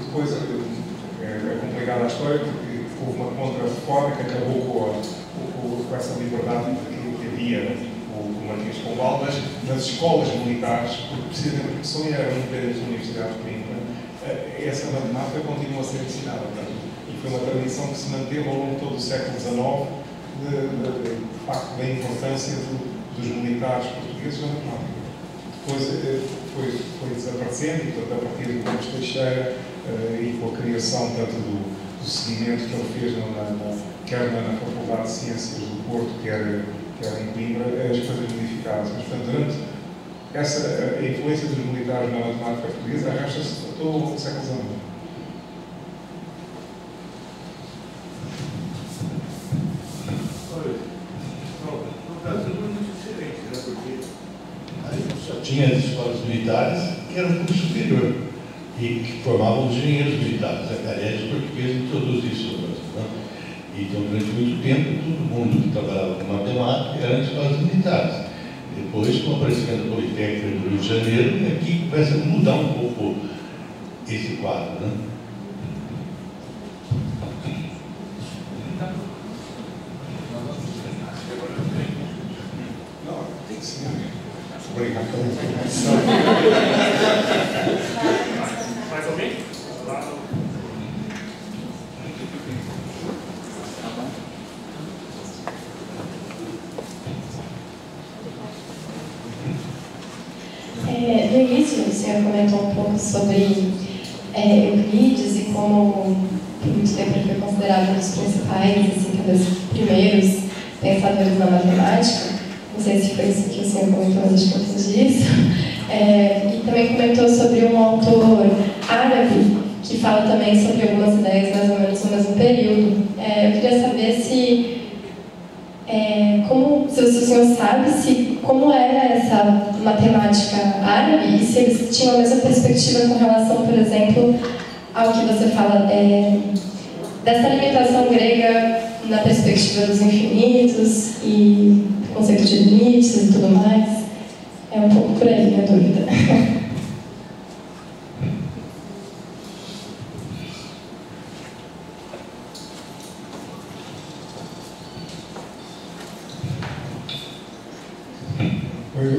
depois é complicada a história, porque houve uma contra-reforma que acabou com essa liberdade que havia o Marquês de Pombal, mas nas escolas militares, porque precisamente porque só eram inteiras da Universidade de Coimbra, essa matemática continua a ser ensinada. Portanto, e foi uma tradição que se manteve ao longo de todo o século XIX, de facto da importância dos militares portugueses na matemática. Depois foi desaparecendo, e, portanto, a partir do Gomes Teixeira e com a criação tanto do seguimento que ele fez quer na Faculdade de Ciências do Porto, quer em Coimbra, as coisas modificadas. Mas, portanto, durante a influência dos militares na matemática portuguesa arrasta-se todo o longo do século XIX. Tinha as escolas militares que eram curso superior e que formavam os engenheiros militares. Aliás, os portugueses introduziram isso no Brasil. Né? Então, durante muito tempo, todo mundo que trabalhava com matemática era em escolas militares. Depois, com o aparecimento da Politécnica do Rio de Janeiro, aqui começa a mudar um pouco esse quadro. Né? Obrigado pela informação. Mais alguém? No início, o senhor comentou um pouco sobre Euclides e como por muito tempo ele foi considerado um dos principais, assim, um dos primeiros pensadores na matemática. Não sei se foi isso que o senhor comentou, mas acho que eu entendi isso. E também comentou sobre um autor árabe que fala também sobre algumas ideias mais ou menos no mesmo período. Eu queria saber se o senhor sabe como era essa matemática árabe e se eles tinham a mesma perspectiva com relação, por exemplo, ao que você fala dessa limitação grega na perspectiva dos infinitos e do conceito de limites e tudo mais. É um pouco por aí minha dúvida.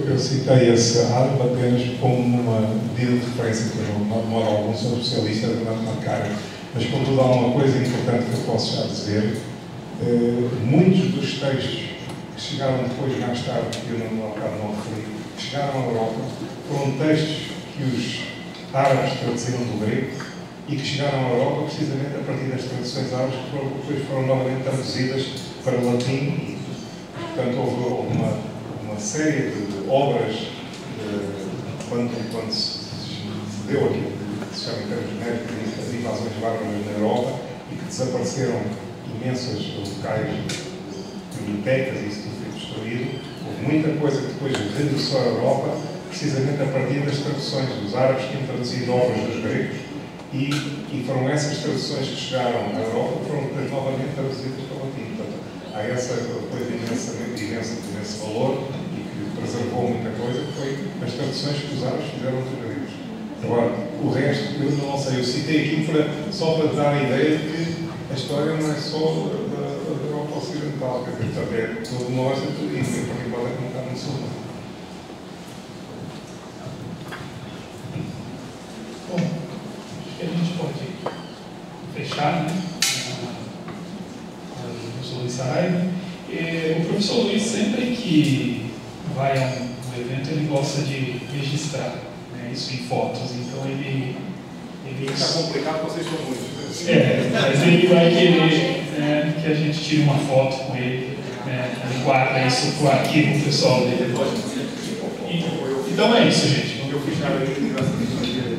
Eu citei esse árabe apenas como uma medida de referência, que eu não demoro algum, sou especialista na matemática, mas contudo há uma coisa importante que eu posso já dizer. Muitos dos textos que chegaram depois, mais tarde, que eu não referi, que chegaram à Europa, foram textos que os árabes traduziram do grego e que chegaram à Europa precisamente a partir das traduções árabes que depois foram novamente traduzidas para o latim e, portanto, houve uma série de obras quando se deu aquilo que se chama em termos genéricos as invasões bárbaras na Europa e que desapareceram imensas locais bibliotecas e isso tudo foi destruído. Houve muita coisa que depois regressou à Europa, precisamente a partir das traduções dos árabes que tinham traduzido obras dos gregos, e foram essas traduções que chegaram à Europa que foram depois novamente traduzidas para o latim. Portanto, há essa coisa imenso valor e que preservou muita coisa, que foi as traduções que os árabes fizeram dos gregos. Agora, o resto, eu não sei, eu citei aqui só para dar a ideia de que a história não é só da Europa Ocidental, quer dizer, portanto, é todo nós e tudo isso, em particular é como está no sul. Bom, acho que a gente pode fechar, né? O professor Luiz Saraiva. O professor Luiz, sempre que vai a um evento, ele gosta de registrar, né, isso em fotos, então ele está complicado, vocês são muitos. Mas ele vai querer, né, que a gente tire uma foto com ele, né, ele guarda isso para o arquivo pessoal dele. Então é isso, gente. Eu fiz nada de graças a Deus.